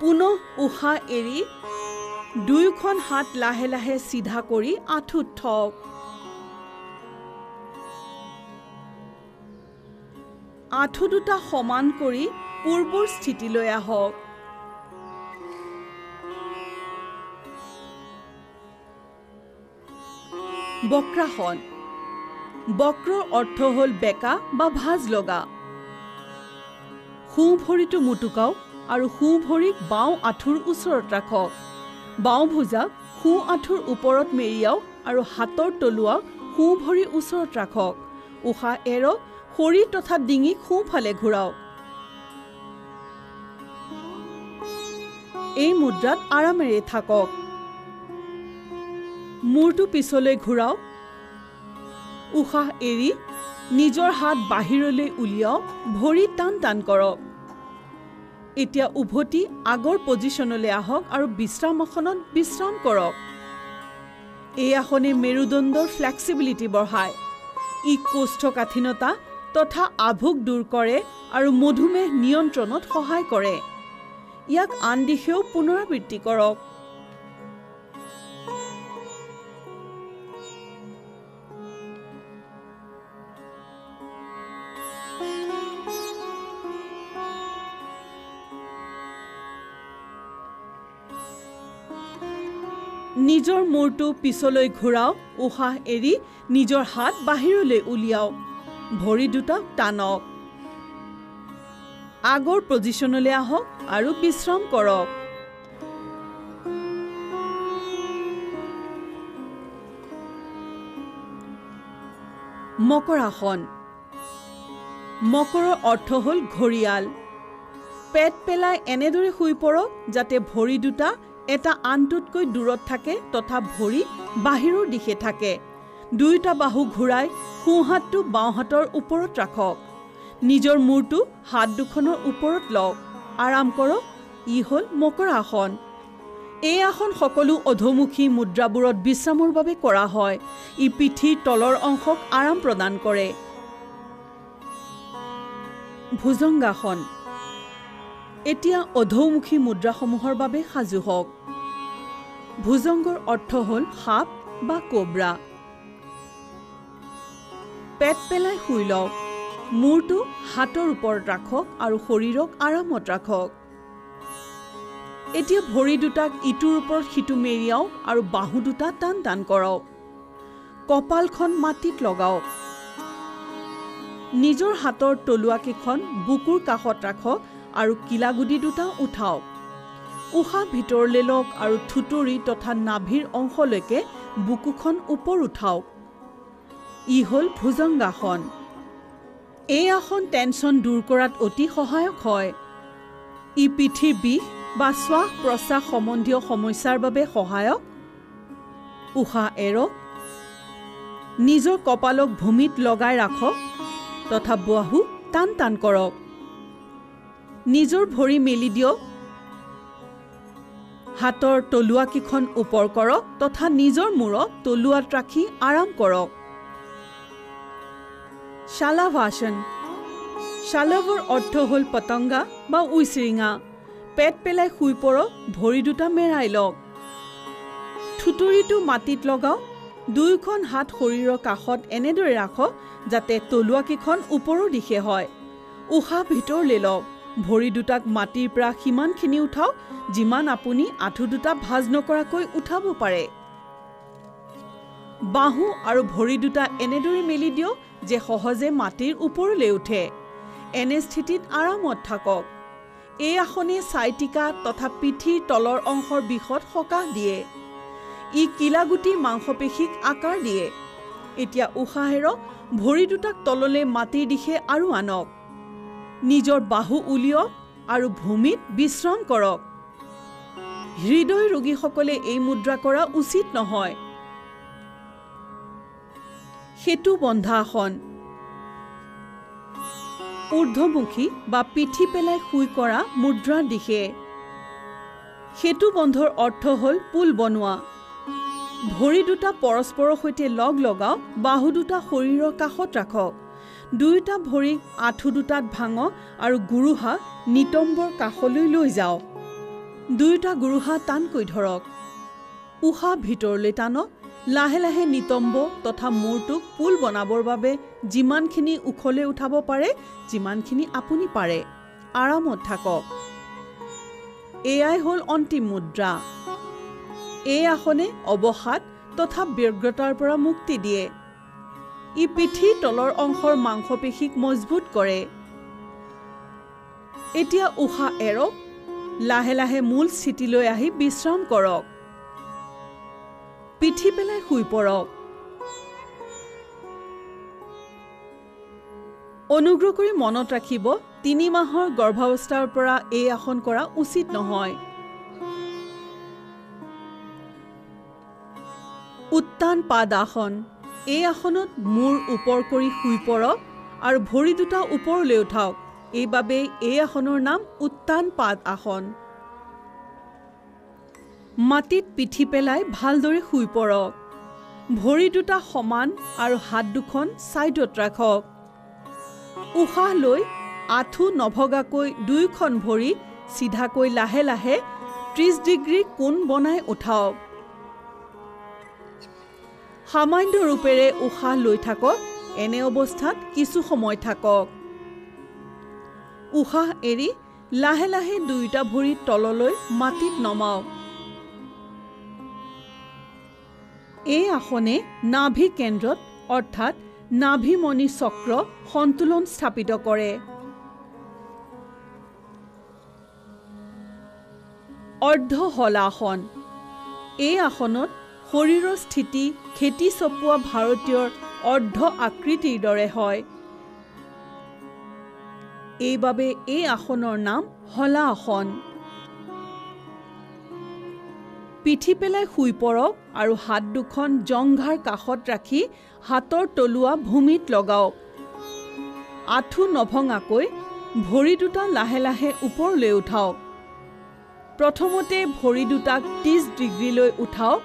পুনৰ উশাহ এৰি দুয়োখন হাত লাহে লাহে চিধা কৰি আঁঠুত থওক। আঁঠু দুটা সমান কৰি পূৰ্বৰ স্থিতিলৈ আহক। বক্ৰাসন। বক্ৰৰ অৰ্থ হ'ল বেকা বা ভাঁজ লগা। সোঁ ভৰিটো মুটুকাওক আৰু সোঁ ভৰিক বাওঁ আঁঠুৰ ওচৰত ৰাখক। বাওঁ ভুজাক সোঁ আঁঠুৰ ওপৰত মেৰিয়াওক আৰু হাতৰ তলুৱা সোঁ ভৰিৰ ওচৰত ৰাখক। উশাহ এৰক। শৰীৰ তথা ডিঙিক সোঁফালে ঘূৰাওক। এই মুদ্ৰাত আৰামেৰে থাকক। মূৰটো পিছলৈ ঘূৰাওক। উশাহ এৰি নিজৰ হাত বাহিৰলৈ উলিয়াওক। ভৰি টান টান কৰক। এতিয়া উভতি আগৰ পজিশ্যনলৈ আহক আৰু বিশ্ৰামাসনত বিশ্ৰাম কৰক। এই আসনে মেৰুদণ্ডৰ ফ্লেক্সিবিলিটি বঢ়ায়। ই কোষ্ঠকাঠিন্যতা তথা আভোগ দূৰ কৰে আৰু মধুমেহ নিয়ন্ত্ৰণত সহায় কৰে। ইয়াক আন দিশেও পুনৰাবৃত্তি কৰক। নিজৰ মূৰটো পিছলৈ ঘূৰাওক। উশাহ এৰি নিজৰ হাত বাহিৰলৈ উলিয়াওক। ভৰি দুটাক টানক। আগৰ পজিশ্যনলৈ আহক আৰু বিশ্ৰাম কৰক। মকৰাসন। মকৰৰ অৰ্থ হ'ল ঘৰিয়াল। পেট পেলাই এনেদৰে শুই পৰক যাতে ভৰি দুটা এটা আনটোতকৈ দূৰত থাকে তথা ভৰি বাহিৰৰ দিশে থাকে। দুয়োটা বাহু ঘূৰাই সোঁ হাতটো বাওঁ হাতৰ ওপৰত ৰাখক। নিজৰ মূৰটো হাত দুখনৰ ওপৰত লওক। আৰাম কৰক। ই হ'ল মকৰাসন। এই আসন সকলো অধোমুখী মুদ্ৰাবোৰত বিশ্ৰামৰ বাবে কৰা হয়। ই পিঠিৰ তলৰ অংশক আৰাম প্ৰদান কৰে। ভুজংগাসন। এতিয়া অধোমুখী মুদ্ৰাসমূহৰ বাবে সাজু হওক। ভুজংগৰ অৰ্থ হ'ল সাপ বা কোব্ৰা। পেট পেলাই শুই লওক। মূৰটো হাতৰ ওপৰত ৰাখক আৰু শৰীৰক আৰামত ৰাখক। এতিয়া ভৰি দুটাক ইটোৰ ওপৰত সিটো মেৰিয়াওক আৰু বাহু দুটা টান টান কৰক। কপালখন মাটিত লগাওক। নিজৰ হাতৰ তলুৱাকেইখন বুকুৰ কাষত ৰাখক আৰু কিলাগুটি দুটা উঠাওক। উশাহ ভিতৰলৈ লওক আৰু থুতুৰি তথা নাভিৰ অংশলৈকে বুকুখন ওপৰ উঠাওক। ই হ'ল ভুজংগাসন। এই আসন টেনচন দূৰ কৰাত অতি সহায়ক হয়। ই পিঠিৰ বিষ বা শ্বাস প্ৰশ্বাস সম্বন্ধীয় সমস্যাৰ বাবে সহায়ক। উশাহ এৰক। নিজৰ কপালক ভূমিত লগাই ৰাখক তথা বাহু টান টান কৰক। নিজৰ ভৰি মেলি দিয়ক। হাতৰ তলুৱাকেইখন ওপৰ কৰক তথা নিজৰ মূৰত তলুৱাত ৰাখি আৰাম কৰক। শালাভাসন। শালাভৰ অৰ্থ হ'ল পতংগা বা উইচিৰিঙা। পেট পেলাই শুই পৰক, ভৰি দুটা মেৰাই লওক। থুতুৰিটো মাটিত লগাওক। দুয়োখন হাত শৰীৰৰ কাষত এনেদৰে ৰাখক যাতে তলুৱাকেইখন ওপৰৰ দিশে হয়। উশাহ ভিতৰলৈ লওক। ভৰি দুটাক মাটিৰ পৰা সিমানখিনি উঠাওক যিমান আপুনি আঁঠু দুটা ভাঁজ নকৰাকৈ উঠাব পাৰে। বাহু আৰু ভৰি দুটা এনেদৰে মেলি দিয়ক যে সহজে মাটিৰ ওপৰলৈ উঠে। এনে স্থিতিত আৰামত থাকক। এই আসনে চাইটিকা তথা পিঠিৰ তলৰ অংশৰ বিষত সকাহ দিয়ে। ই কিলাগুটি মাংসপেশীক আকাৰ দিয়ে। এতিয়া উশাহেৰক। ভৰি দুটাক তললৈ মাটিৰ দিশে আৰু আনক। নিজৰ বাহু উলিয়াওক আৰু ভূমিত বিশ্ৰাম কৰক। হৃদয় ৰোগীসকলে এই মুদ্ৰা কৰা উচিত নহয়। সেতু বন্ধা আসন। ঊৰ্ধ্বমুখী বা পিঠি পেলাই শুই কৰা মুদ্ৰাৰ দিশে। সেতু বন্ধৰ অৰ্থ হ'ল পুল বনোৱা। ভৰি দুটা পৰস্পৰৰ সৈতে লগ লগাওক। বাহু দুটা শৰীৰৰ কাষত ৰাখক। দুয়োটা ভৰিক আঁঠু দুটাত ভাঙক আৰু গুৰুহা নিতম্বৰ কাষলৈ লৈ যাওক। দুয়োটা গুৰুহা টানকৈ ধৰক। উশাহ ভিতৰলৈ টানক। লাহে লাহে নিতম্ব তথা মূৰটোক পুল বনাবৰ বাবে যিমানখিনি ওখলৈ উঠাব পাৰে যিমানখিনি আপুনি পাৰে। আৰামত থাকক। এয়াই হ'ল অন্তিম মুদ্ৰা। এই আসনে অৱসাদ তথা ব্যগ্ৰতাৰ পৰা মুক্তি দিয়ে। ই পিঠিৰ তলৰ অংশৰ মাংসপেশীক মজবুত কৰে। এতিয়া উশাহ এৰক। লাহে লাহে মূল স্থিতিলৈ আহি বিশ্ৰাম কৰক। পিঠি পেলাই শুই পৰক। অনুগ্ৰহ কৰি মনত ৰাখিব 3 মাহৰ গৰ্ভাৱস্থাৰ পৰা এই আসন কৰা উচিত নহয়। উত্তান পাদ আসন। এই আসনত মূৰ ওপৰ কৰি শুই পৰক আৰু ভৰি দুটা ওপৰলৈ উঠাওক। এইবাবেই এই আসনৰ নাম উত্তান পাদ আসন। মাটিত পিঠি পেলাই ভালদৰে শুই পৰক। ভৰি দুটা সমান আৰু হাত দুখন ছাইডত ৰাখক। উশাহ লৈ আঁঠু নভগাকৈ দুয়োখন ভৰি চিধাকৈ লাহে লাহে 30 ডিগ্ৰী কোণ বনাই উঠাওক। সামান্য ৰূপেৰে উশাহ লৈ থাকক। এনে অৱস্থাত কিছু সময় থাকক। উশাহ এৰি লাহে লাহে দুয়োটা ভৰি তললৈ মাটিত নমাওক। এই আসনে নাভি কেন্দ্ৰত অৰ্থাৎ নাভিমণি চক্ৰ সন্তুলন স্থাপিত কৰে। অৰ্ধ হলাসন। এই আসনত শৰীৰৰ স্থিতি খেতি চপোৱা ভাৰতীয়ৰ অৰ্ধ আকৃতিৰ দৰে হয়। এইবাবে এই আসনৰ নাম হলা আসন। পিঠি পেলাই শুই পৰক আৰু হাত দুখন জংঘাৰ কাষত ৰাখি হাতৰ তলুৱা ভূমিত লগাওক। আঁঠু নভঙাকৈ ভৰি দুটা লাহে লাহে ওপৰলৈ উঠাওক। প্ৰথমতে ভৰি দুটাক 30 ডিগ্ৰীলৈ উঠাওক।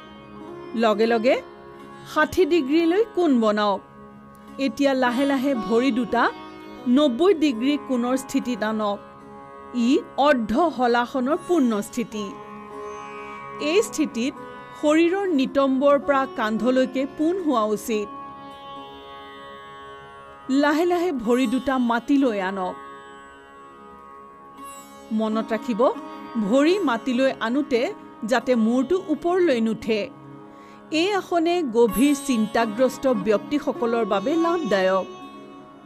লগে লগে 60 ডিগ্ৰীলৈ কোণ বনাওক। এতিয়া লাহে লাহে ভৰি দুটা 90 ডিগ্ৰী কোণৰ স্থিতিত আনক। ই অৰ্ধ হলাসনৰ পূৰ্ণ স্থিতি। এই স্থিতিত শৰীৰৰ নিতম্বৰ পৰা কান্ধলৈকে পোন হোৱা উচিত। লাহে লাহে ভৰি দুটা মাটিলৈ আনক। মনত ৰাখিব ভৰি মাটিলৈ আনোতে যাতে মূৰটো ওপৰলৈ নুঠে। এই আসনে গভীৰ চিন্তাগ্ৰস্ত ব্যক্তিসকলৰ বাবে লাভদায়ক,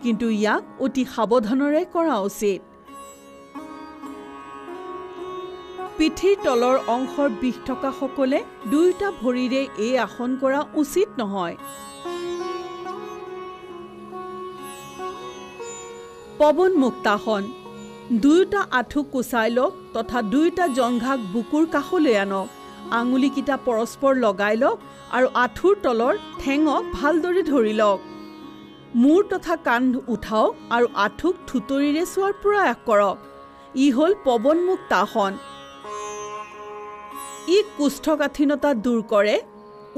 কিন্তু ইয়াক অতি সাৱধানেৰে কৰা উচিত। পিঠিৰ তলৰ অংশৰ বিষ থকা সকলে দুয়োটা ভৰিৰে এই আসন কৰা উচিত নহয়। পৱন মুক্তাসন। দুয়োটা আঁঠু কুচাই লওক তথা দুয়োটা জংঘাক বুকুৰ কাষলৈ আনক। আঙুলিকেইটা পৰস্পৰ লগাই লওক আৰু আঁঠুৰ তলৰ ঠেঙক ভালদৰে ধৰি লওক। মূৰ তথা কাণ উঠাওক আৰু আঁঠুক থুতৰিৰে চোৱাৰ প্ৰয়াস কৰক। ই হ'ল পৱন মুক্তাসন। ই কোষ্ঠকাঠিন্যতা দূৰ কৰে,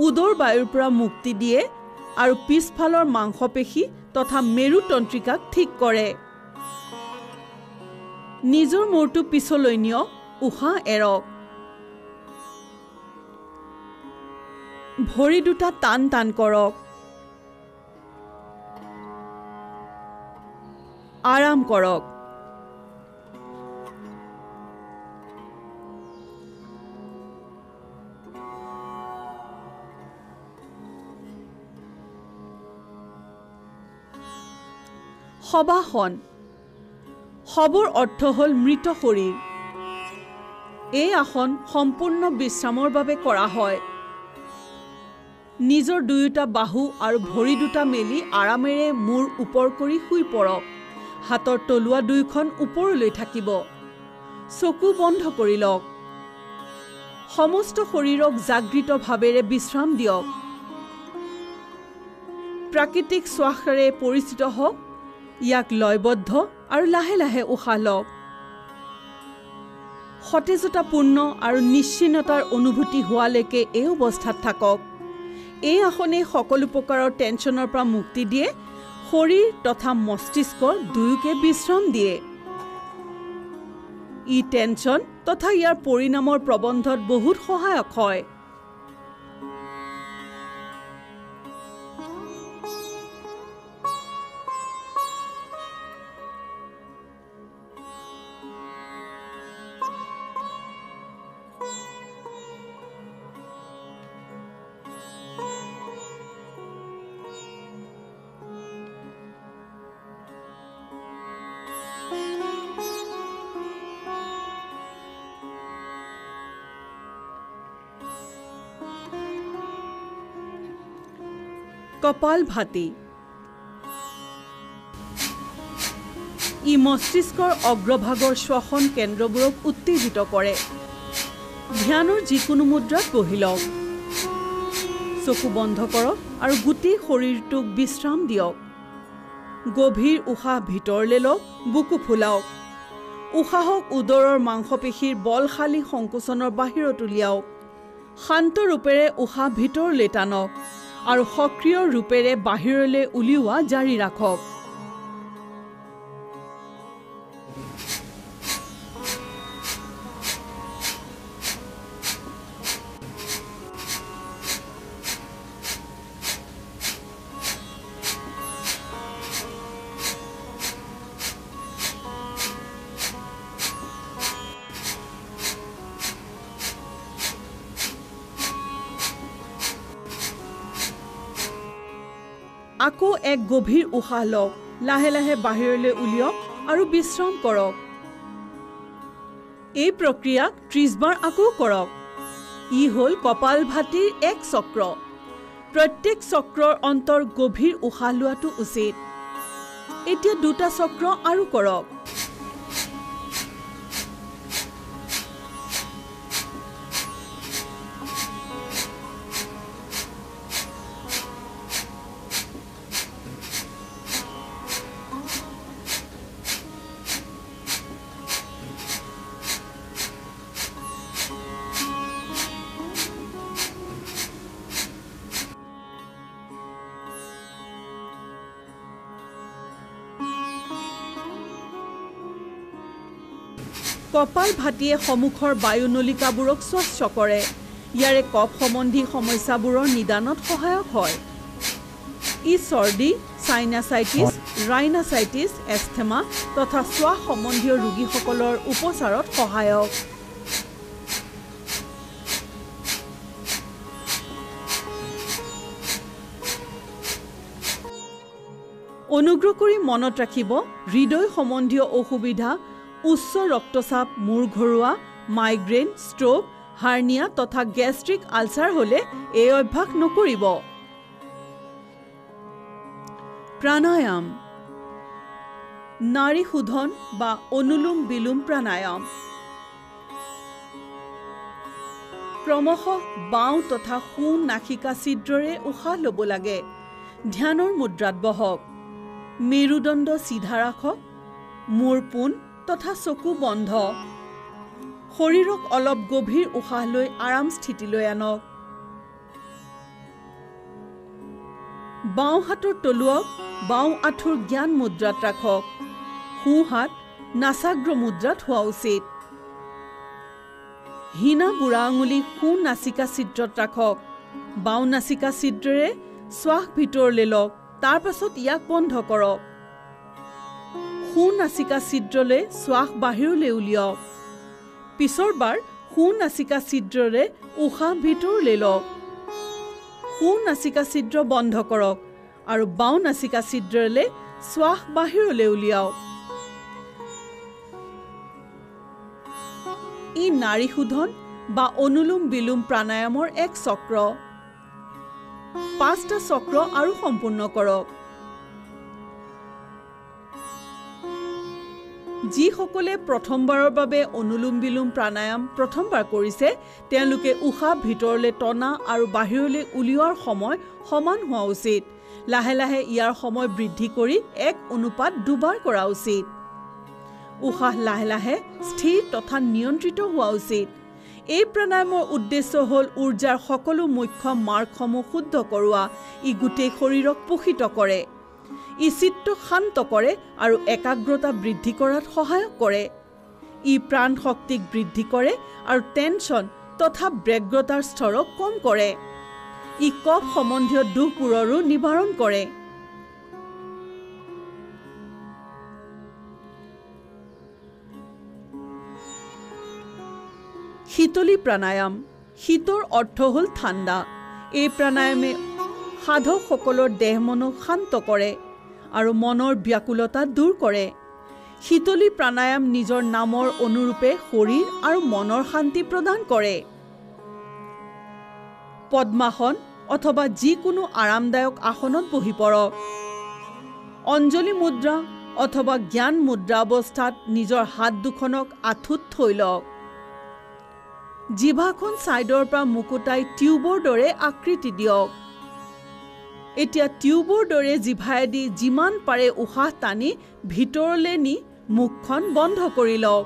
উদৰ বায়ুৰ পৰা মুক্তি দিয়ে আৰু পিছফালৰ মাংসপেশী তথা মেৰুতন্ত্ৰিকাক ঠিক কৰে। নিজৰ মূৰটো পিছলৈ নিয়ক, উশাহ এৰক। ভৰি দুটা টান টান কৰক। আৰাম কৰক। শৱাসন। শৱৰ অৰ্থ হ'ল মৃত শৰীৰ। এই আসন সম্পূৰ্ণ বিশ্ৰামৰ বাবে কৰা হয়। নিজৰ দুয়োটা বাহু আৰু ভৰি দুটা মেলি আৰামেৰে মূৰ ওপৰ কৰি শুই পৰক। হাতৰ তলুৱা দুয়োখন ওপৰলৈ থাকিব। চকু বন্ধ কৰি লওক। সমস্ত শৰীৰক জাগৃত ভাৱেৰে বিশ্ৰাম দিয়ক। প্ৰাকৃতিক শ্বাসেৰে পৰিচিত হওক। ইয়াক লয়বদ্ধ আৰু লাহে লাহে উশাহ লওক। সতেজতাপূৰ্ণ আৰু নিশ্চিন্নতাৰ অনুভূতি হোৱালৈকে এই অৱস্থাত থাকক। এই আসনে সকলো প্ৰকাৰৰ টেনশ্যনৰ পৰা মুক্তি দিয়ে, শৰীৰ তথা মস্তিষ্ক দুয়োকে বিশ্ৰাম দিয়ে। ই টেনশ্যন তথা ইয়াৰ পৰিণামৰ প্ৰবন্ধত বহুত সহায়ক হয়। কপাল ভাতি। ই মস্তিষ্কৰ অগ্ৰভাগৰ শ্বাসন কেন্দ্ৰবোৰক উত্তেজিত কৰে। ধ্যানৰ যিকোনো মুদ্ৰাত বহি লওক। চকু বন্ধ কৰক আৰু গোটেই শৰীৰটোক বিশ্ৰাম দিয়ক। গভীৰ উশাহ ভিতৰলৈ লওক, বুকু ফুলাওক। উশাহক উদৰৰ মাংসপেশীৰ বলশালী সংকোচনৰ বাহিৰত উলিয়াওক। শান্ত ৰূপেৰে উশাহ ভিতৰলৈ টানক আৰু সক্ৰিয় ৰূপেৰে বাহিৰলৈ উলিওৱা জাৰি ৰাখক। আকৌ এক গভীৰ উশাহ লওক, লাহে লাহে বাহিৰলৈ উলিয়াওক আৰু বিশ্ৰাম কৰক। এই প্ৰক্ৰিয়াক 30 বাৰ আকৌ কৰক। ই হ'ল কপাল ভাতিৰ এক চক্ৰ। প্ৰত্যেক চক্ৰৰ অন্তৰ গভীৰ উশাহ লোৱাটো উচিত। এতিয়া দুটা চক্ৰ আৰু কৰক। কপাল ভাতিয়ে সন্মুখৰ বায়ুনলিকাবোৰক স্বচ্ছ কৰে। ইয়াৰে কফ সম্বন্ধী সমস্যাবোৰৰ নিদানত সহায়ক হয়। ই চৰ্দি, সাইনাচাইটিছ, ৰাইনাচাইটিছ, এষ্টেমা তথা শ্বাস সম্বন্ধীয় ৰোগীসকলৰ উপচাৰত সহায়ক। অনুগ্ৰহ কৰি মনত ৰাখিব, হৃদয় সম্বন্ধীয় অসুবিধা, উচ্চ ৰক্তচাপ, মূৰ ঘূৰোৱা, মাইগ্ৰেন, ষ্ট্ৰোক, হাৰ্নিয়া তথা গেষ্ট্ৰিক আলচাৰ হ'লে এই অভ্যাস নকৰিব। প্ৰাণায়াম, নাড়ী শোধন বা অনুলোম বিলোম প্ৰাণায়াম। ক্ৰমশঃ বাওঁ তথা সোঁ নাসিকা ছিদ্ৰৰে উশাহ ল'ব লাগে। ধ্যানৰ মুদ্ৰাত বহক। মেৰুদণ্ড চিধা ৰাখক। মূৰ পোন তথা চকু বন্ধ। শৰীৰক অলপ গভীৰ উশাহ লৈ আৰাম স্থিতিলৈ আনক। বাওঁ হাতৰ তলুৱাক বাওঁ আঁঠুৰ জ্ঞান মুদ্ৰাত ৰাখক। সোঁ হাত নাসাগ্ৰ মুদ্ৰাত হোৱা উচিত। হীনা বুঢ়া আঙুলি সোঁ নাচিকা ছিদ্ৰত ৰাখক। বাওঁ নাচিকা ছিদ্ৰেৰে শ্বাস ভিতৰলৈ লওক। তাৰ পাছত ইয়াক বন্ধ কৰক। সোঁ নাচিকা ছিদ্ৰলৈ শ্বাস বাহিৰলৈ উলিয়াওক। পিছৰবাৰ সোঁ নাচিকা ছিদ্ৰৰে উশাহ ভিতৰলৈ লওক। সোঁ নাচিকা ছিদ্ৰ বন্ধ কৰক আৰু বাওঁ নাচিকা ছিদ্ৰলৈ শ্বাস বাহিৰলৈ উলিয়াওক। ই নাড়ী শোধন বা অনুলোম বিলোম প্ৰাণায়ামৰ এক চক্ৰ। 5টা চক্ৰ আৰু সম্পূৰ্ণ কৰক। যিসকলে প্ৰথমবাৰৰ বাবে অনুলোম বিলোম প্ৰাণায়াম প্ৰথমবাৰ কৰিছে তেওঁলোকে উশাহ ভিতৰলৈ টনা আৰু বাহিৰলৈ উলিওৱাৰ সময় সমান হোৱা উচিত। লাহে লাহে ইয়াৰ সময় বৃদ্ধি কৰি 1:2 বাৰ কৰা উচিত। উশাহ লাহে লাহে স্থিৰ তথা নিয়ন্ত্ৰিত হোৱা উচিত। এই প্ৰাণায়ামৰ উদ্দেশ্য হ'ল ঊৰ্জাৰ সকলো মুখ্য মাৰ্গসমূহ শুদ্ধ কৰোৱা। ই গোটেই শৰীৰক পোষিত কৰে। ই চিত্ত শান্ত কৰে আৰু একাগ্ৰতা বৃদ্ধি কৰাত সহায়ক কৰে। ই প্ৰাণ শক্তিক বৃদ্ধি কৰে আৰু টেনচন তথা ব্যগ্ৰতাৰ স্তৰক কম কৰে। ই কফ সম্বন্ধীয় দুখবোৰৰো নিবাৰণ কৰে। শীতলী প্ৰাণায়াম। শীতৰ অৰ্থ হ'ল ঠাণ্ডা। এই প্ৰাণায়ামে সাধকসকলৰ দেহ মনক শান্ত কৰে আৰু মনৰ ব্যাকুলতা দূৰ কৰে। শীতলী প্ৰাণায়াম নিজৰ নামৰ অনুৰূপে শৰীৰ আৰু মনৰ শান্তি প্ৰদান কৰে। পদ্মাসন অথবা যিকোনো আৰামদায়ক আসনত বহি পৰক। অঞ্জলি মুদ্ৰা অথবা জ্ঞান মুদ্ৰা অৱস্থাত নিজৰ হাত দুখনক আঁঠুত থৈ লওক। জিভাখন ছাইডৰ পৰা মুকুতাই টিউবৰ দৰে আকৃতি দিয়ক। এতিয়া টিউবৰ দৰে জিভাইদি যিমান পাৰে উশাহ টানি ভিতৰলৈ নি মুখখন বন্ধ কৰি লওক।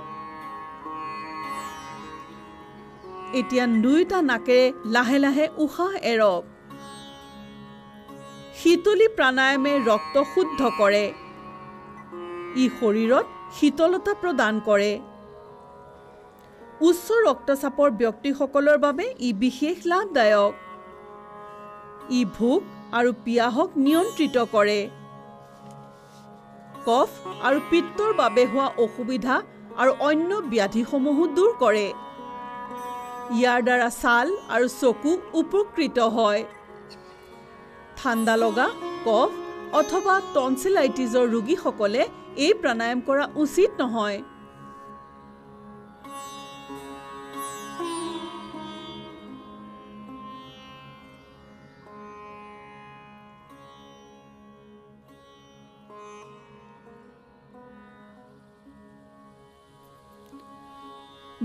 এতিয়া 2টা নাকেৰে লাহে লাহে উশাহ এৰক। শীতলী প্ৰাণায়ামে ৰক্ত শুদ্ধ কৰে। ই শৰীৰত শীতলতা প্ৰদান কৰে। উচ্চ ৰক্তচাপৰ ব্যক্তিসকলৰ বাবে ই বিশেষ লাভদায়ক। ই ভোক আৰু পিয়াহক নিয়ন্ত্ৰিত কৰে। কফ আৰু পিত্তৰ বাবে হোৱা অসুবিধা আৰু অন্য ব্যাধিসমূহো দূৰ কৰে। ইয়াৰ দ্বাৰা ছাল আৰু চকু উপকৃত হয়। ঠাণ্ডা লগা, কফ অথবা টনচিলাইটিছৰ ৰোগীসকলে এই প্ৰাণায়াম কৰা উচিত নহয়।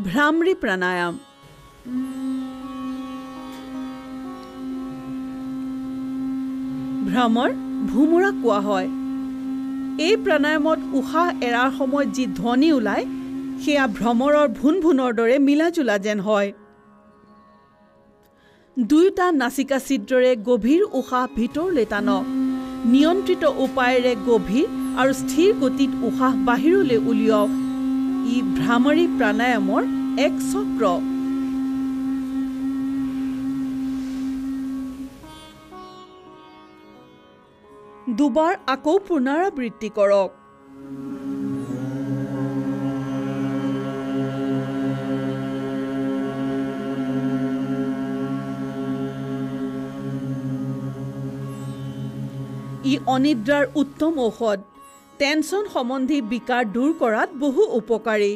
ভ্ৰামৰী প্ৰাণায়াম। ভ্ৰমৰ ভুমুৰা কোৱা হয়। এই প্ৰাণায়ামত উশাহ এৰাৰ সময়ত যি ধ্বনি ওলায় সেয়া ভ্ৰমৰৰ ভুনভুনৰ দৰে মিলাজুলা যেন হয়। 2টা নাচিকা ছিদ্ৰৰে গভীৰ উশাহ ভিতৰলৈ টানক। নিয়ন্ত্ৰিত উপায়েৰে গভীৰ আৰু স্থিৰ গতিত উশাহ বাহিৰলৈ উলিয়াওক। ই ভ্ৰামৰী প্ৰাণায়ামৰ এক চক্ৰ। দুবাৰ আকৌ পুনৰাবৃত্তি কৰক। ই অনিদ্ৰাৰ উত্তম ঔষধ। টেনচন সম্বন্ধী বিকাৰ দূৰ কৰাত বহু উপকাৰী।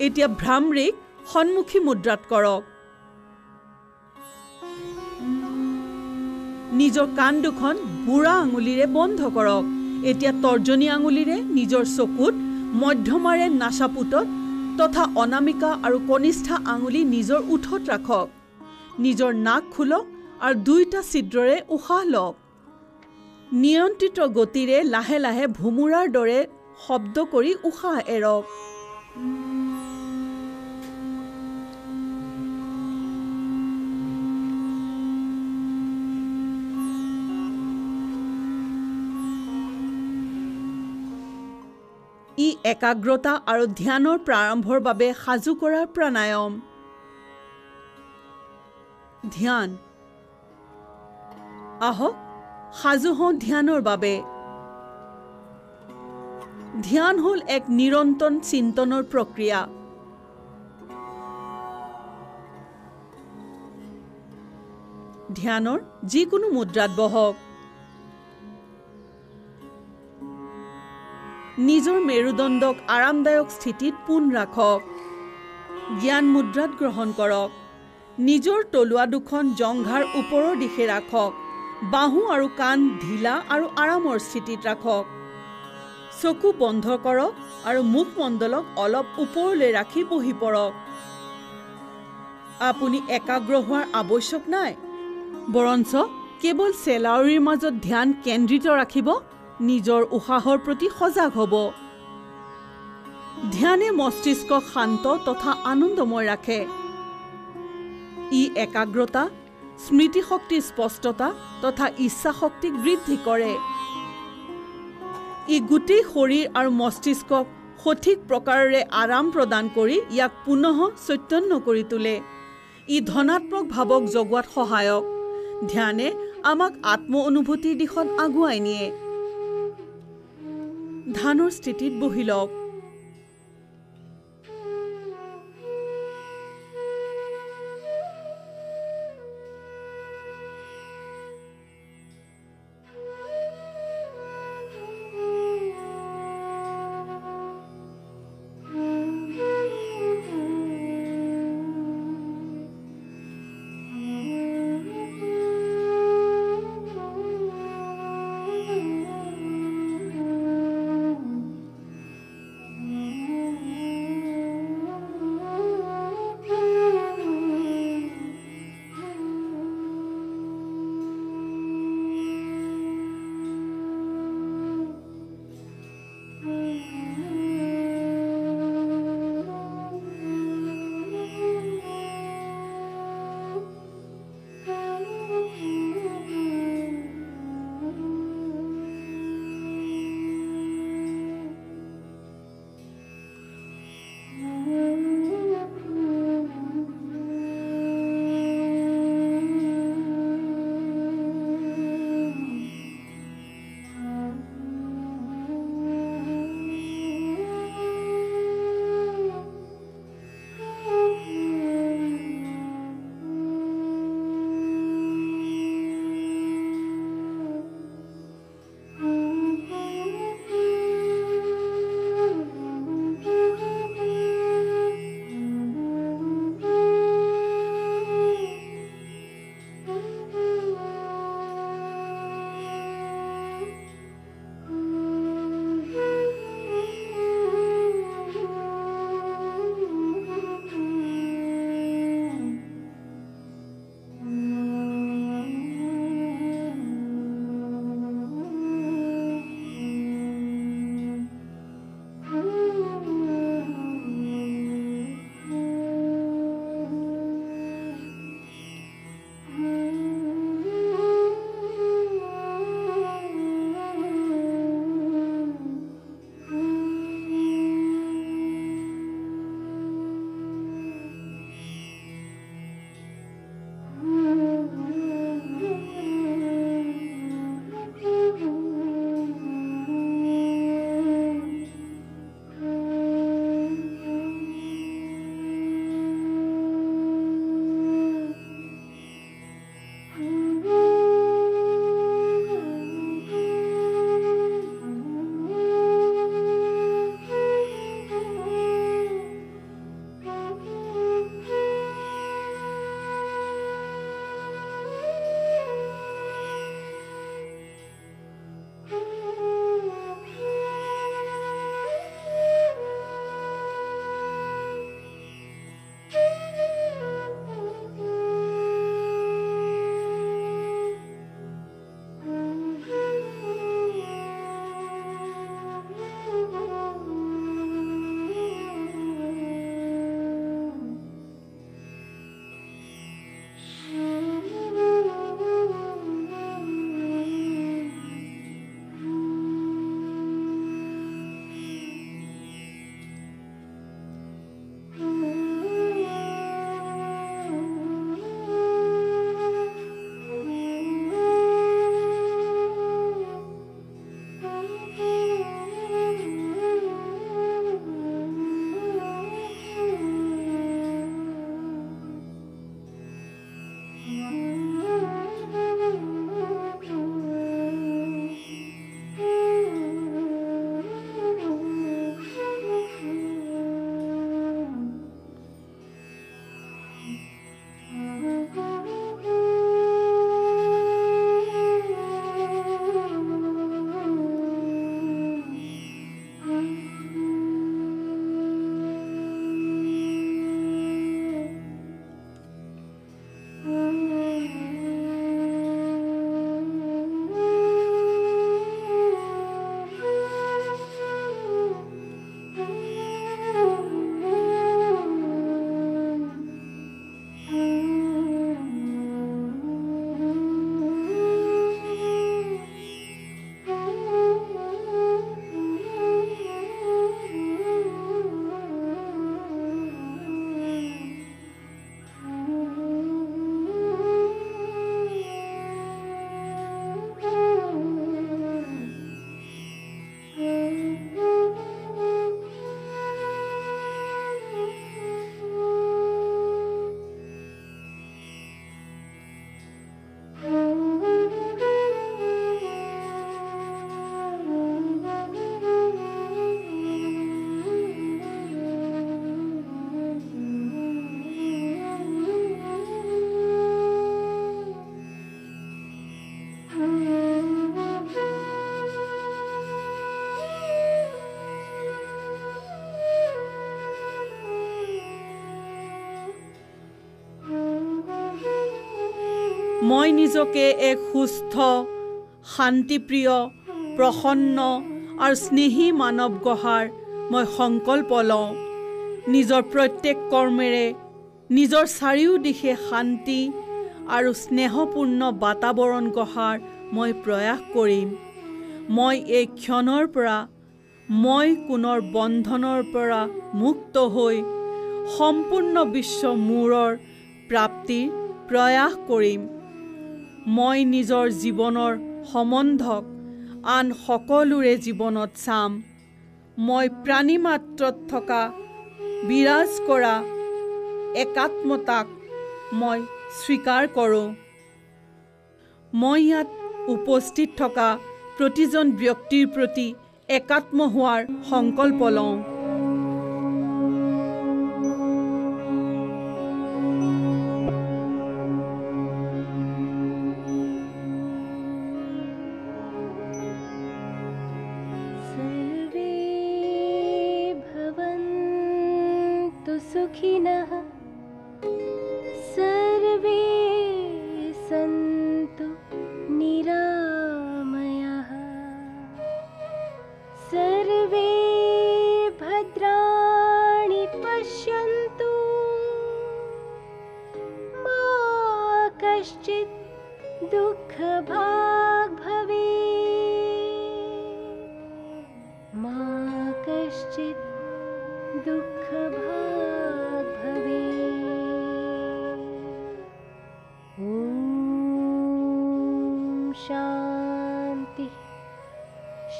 এতিয়া ভ্ৰামৰিক সন্মুখী মুদ্ৰাত কৰক। নিজৰ কাণ দুখন বুঢ়া আঙুলিৰে বন্ধ কৰক। এতিয়া তৰ্জনী আঙুলিৰে নিজৰ চকুত, মধ্যমাৰে নাচাপুটত তথা অনামিকা আৰু কনিষ্ঠা আঙুলি নিজৰ ওঠত ৰাখক। নিজৰ নাক খোলক আৰু দুইটা ছিদ্ৰৰে উশাহ লওক। নিয়ন্ত্ৰিত গতিৰে লাহে লাহে ভুমুৰাৰ দৰে শব্দ কৰি উশাহ এৰক। ই একাগ্ৰতা আৰু ধ্যানৰ প্ৰাৰম্ভৰ বাবে সাজু কৰাৰ প্ৰাণায়াম। ধ্যান। আহক সাজু হওঁ ধ্যানৰ বাবে। ধ্যান হ'ল এক নিৰন্তৰ চিন্তনৰ প্ৰক্ৰিয়া। ধ্যানৰ যিকোনো মুদ্ৰাত বহক। নিজৰ মেৰুদণ্ডক আৰামদায়ক স্থিতিত পোন ৰাখক। জ্ঞান মুদ্ৰাত গ্ৰহণ কৰক। নিজৰ তলুৱা দুখন জংঘাৰ ওপৰৰ দিশে ৰাখক। বাহু আৰু কাণ ঢিলা আৰু আৰামৰ স্থিতিত ৰাখক। চকু বন্ধ কৰক আৰু মুখমণ্ডলক অলপ ওপৰলৈ ৰাখি বহি পৰক। আপুনি একাগ্ৰ হোৱাৰ আৱশ্যক নাই, বৰঞ্চ কেৱল চেলাউৰীৰ মাজত ধ্যান কেন্দ্ৰিত ৰাখিব। নিজৰ উশাহৰ প্ৰতি সজাগ হ'ব। ধ্যানে মস্তিষ্কক শান্ত তথা আনন্দময় ৰাখে। ই একাগ্ৰতা, স্মৃতিশক্তিৰ স্পষ্টতা তথা ইচ্ছাশক্তিক বৃদ্ধি কৰে। ই গোটেই শৰীৰ আৰু মস্তিষ্কক সঠিক প্ৰকাৰেৰে আৰাম প্ৰদান কৰি ইয়াক পুনঃ চৈতন্য কৰি তোলে। ই ধনাত্মক ভাৱক জগোৱাত সহায়ক। ধ্যানে আমাক আত্ম অনুভূতিৰ দিশত আগুৱাই নিয়ে। ধ্যানৰ স্থিতিত বহি লওক। মই নিজকে এক সুস্থ, শান্তিপ্ৰিয়, প্ৰসন্ন আৰু স্নেহী মানৱ গঢ়াৰ মই সংকল্প লওঁ। নিজৰ প্ৰত্যেক কৰ্মেৰে নিজৰ চাৰিওদিশে শান্তি আৰু স্নেহপূৰ্ণ বাতাৱৰণ গঢ়াৰ মই প্ৰয়াস কৰিম। মই এই ক্ষণৰ পৰা মই কোনৰ বন্ধনৰ পৰা মুক্ত হৈ সম্পূৰ্ণ বিশ্ব মূৰৰ প্ৰাপ্তিৰ প্ৰয়াস কৰিম। মই নিজৰ জীৱনৰ সম্বন্ধক আন সকলোৰে জীৱনত চাম। মই প্ৰাণীমাত্ৰত থকা বিৰাজ কৰা একাত্মতাক মই স্বীকাৰ কৰোঁ। মই ইয়াত উপস্থিত থকা প্ৰতিজন ব্যক্তিৰ প্ৰতি একাত্ম হোৱাৰ সংকল্প লওঁ। सुखिनः सर्वे सन्तु निरामयाः सर्वे भद्राणि पश्यन्तु मा कश्चित् दुःखभाग् भवेत् मा कश्चित् दुःखभाग् भवेत्। ॐ शान्ति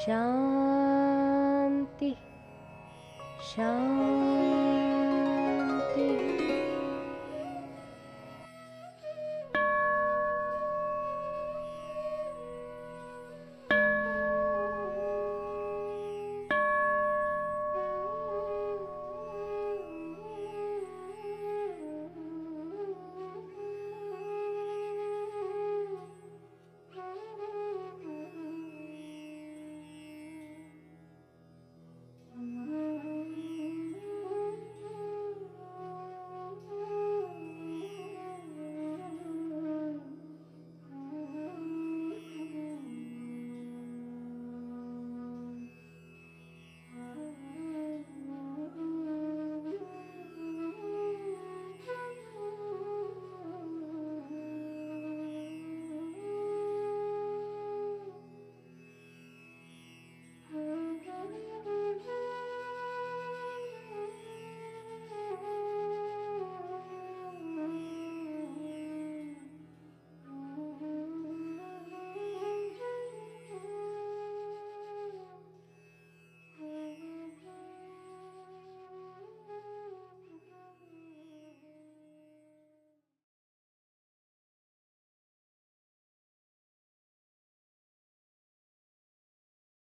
शान्ति शान्ति।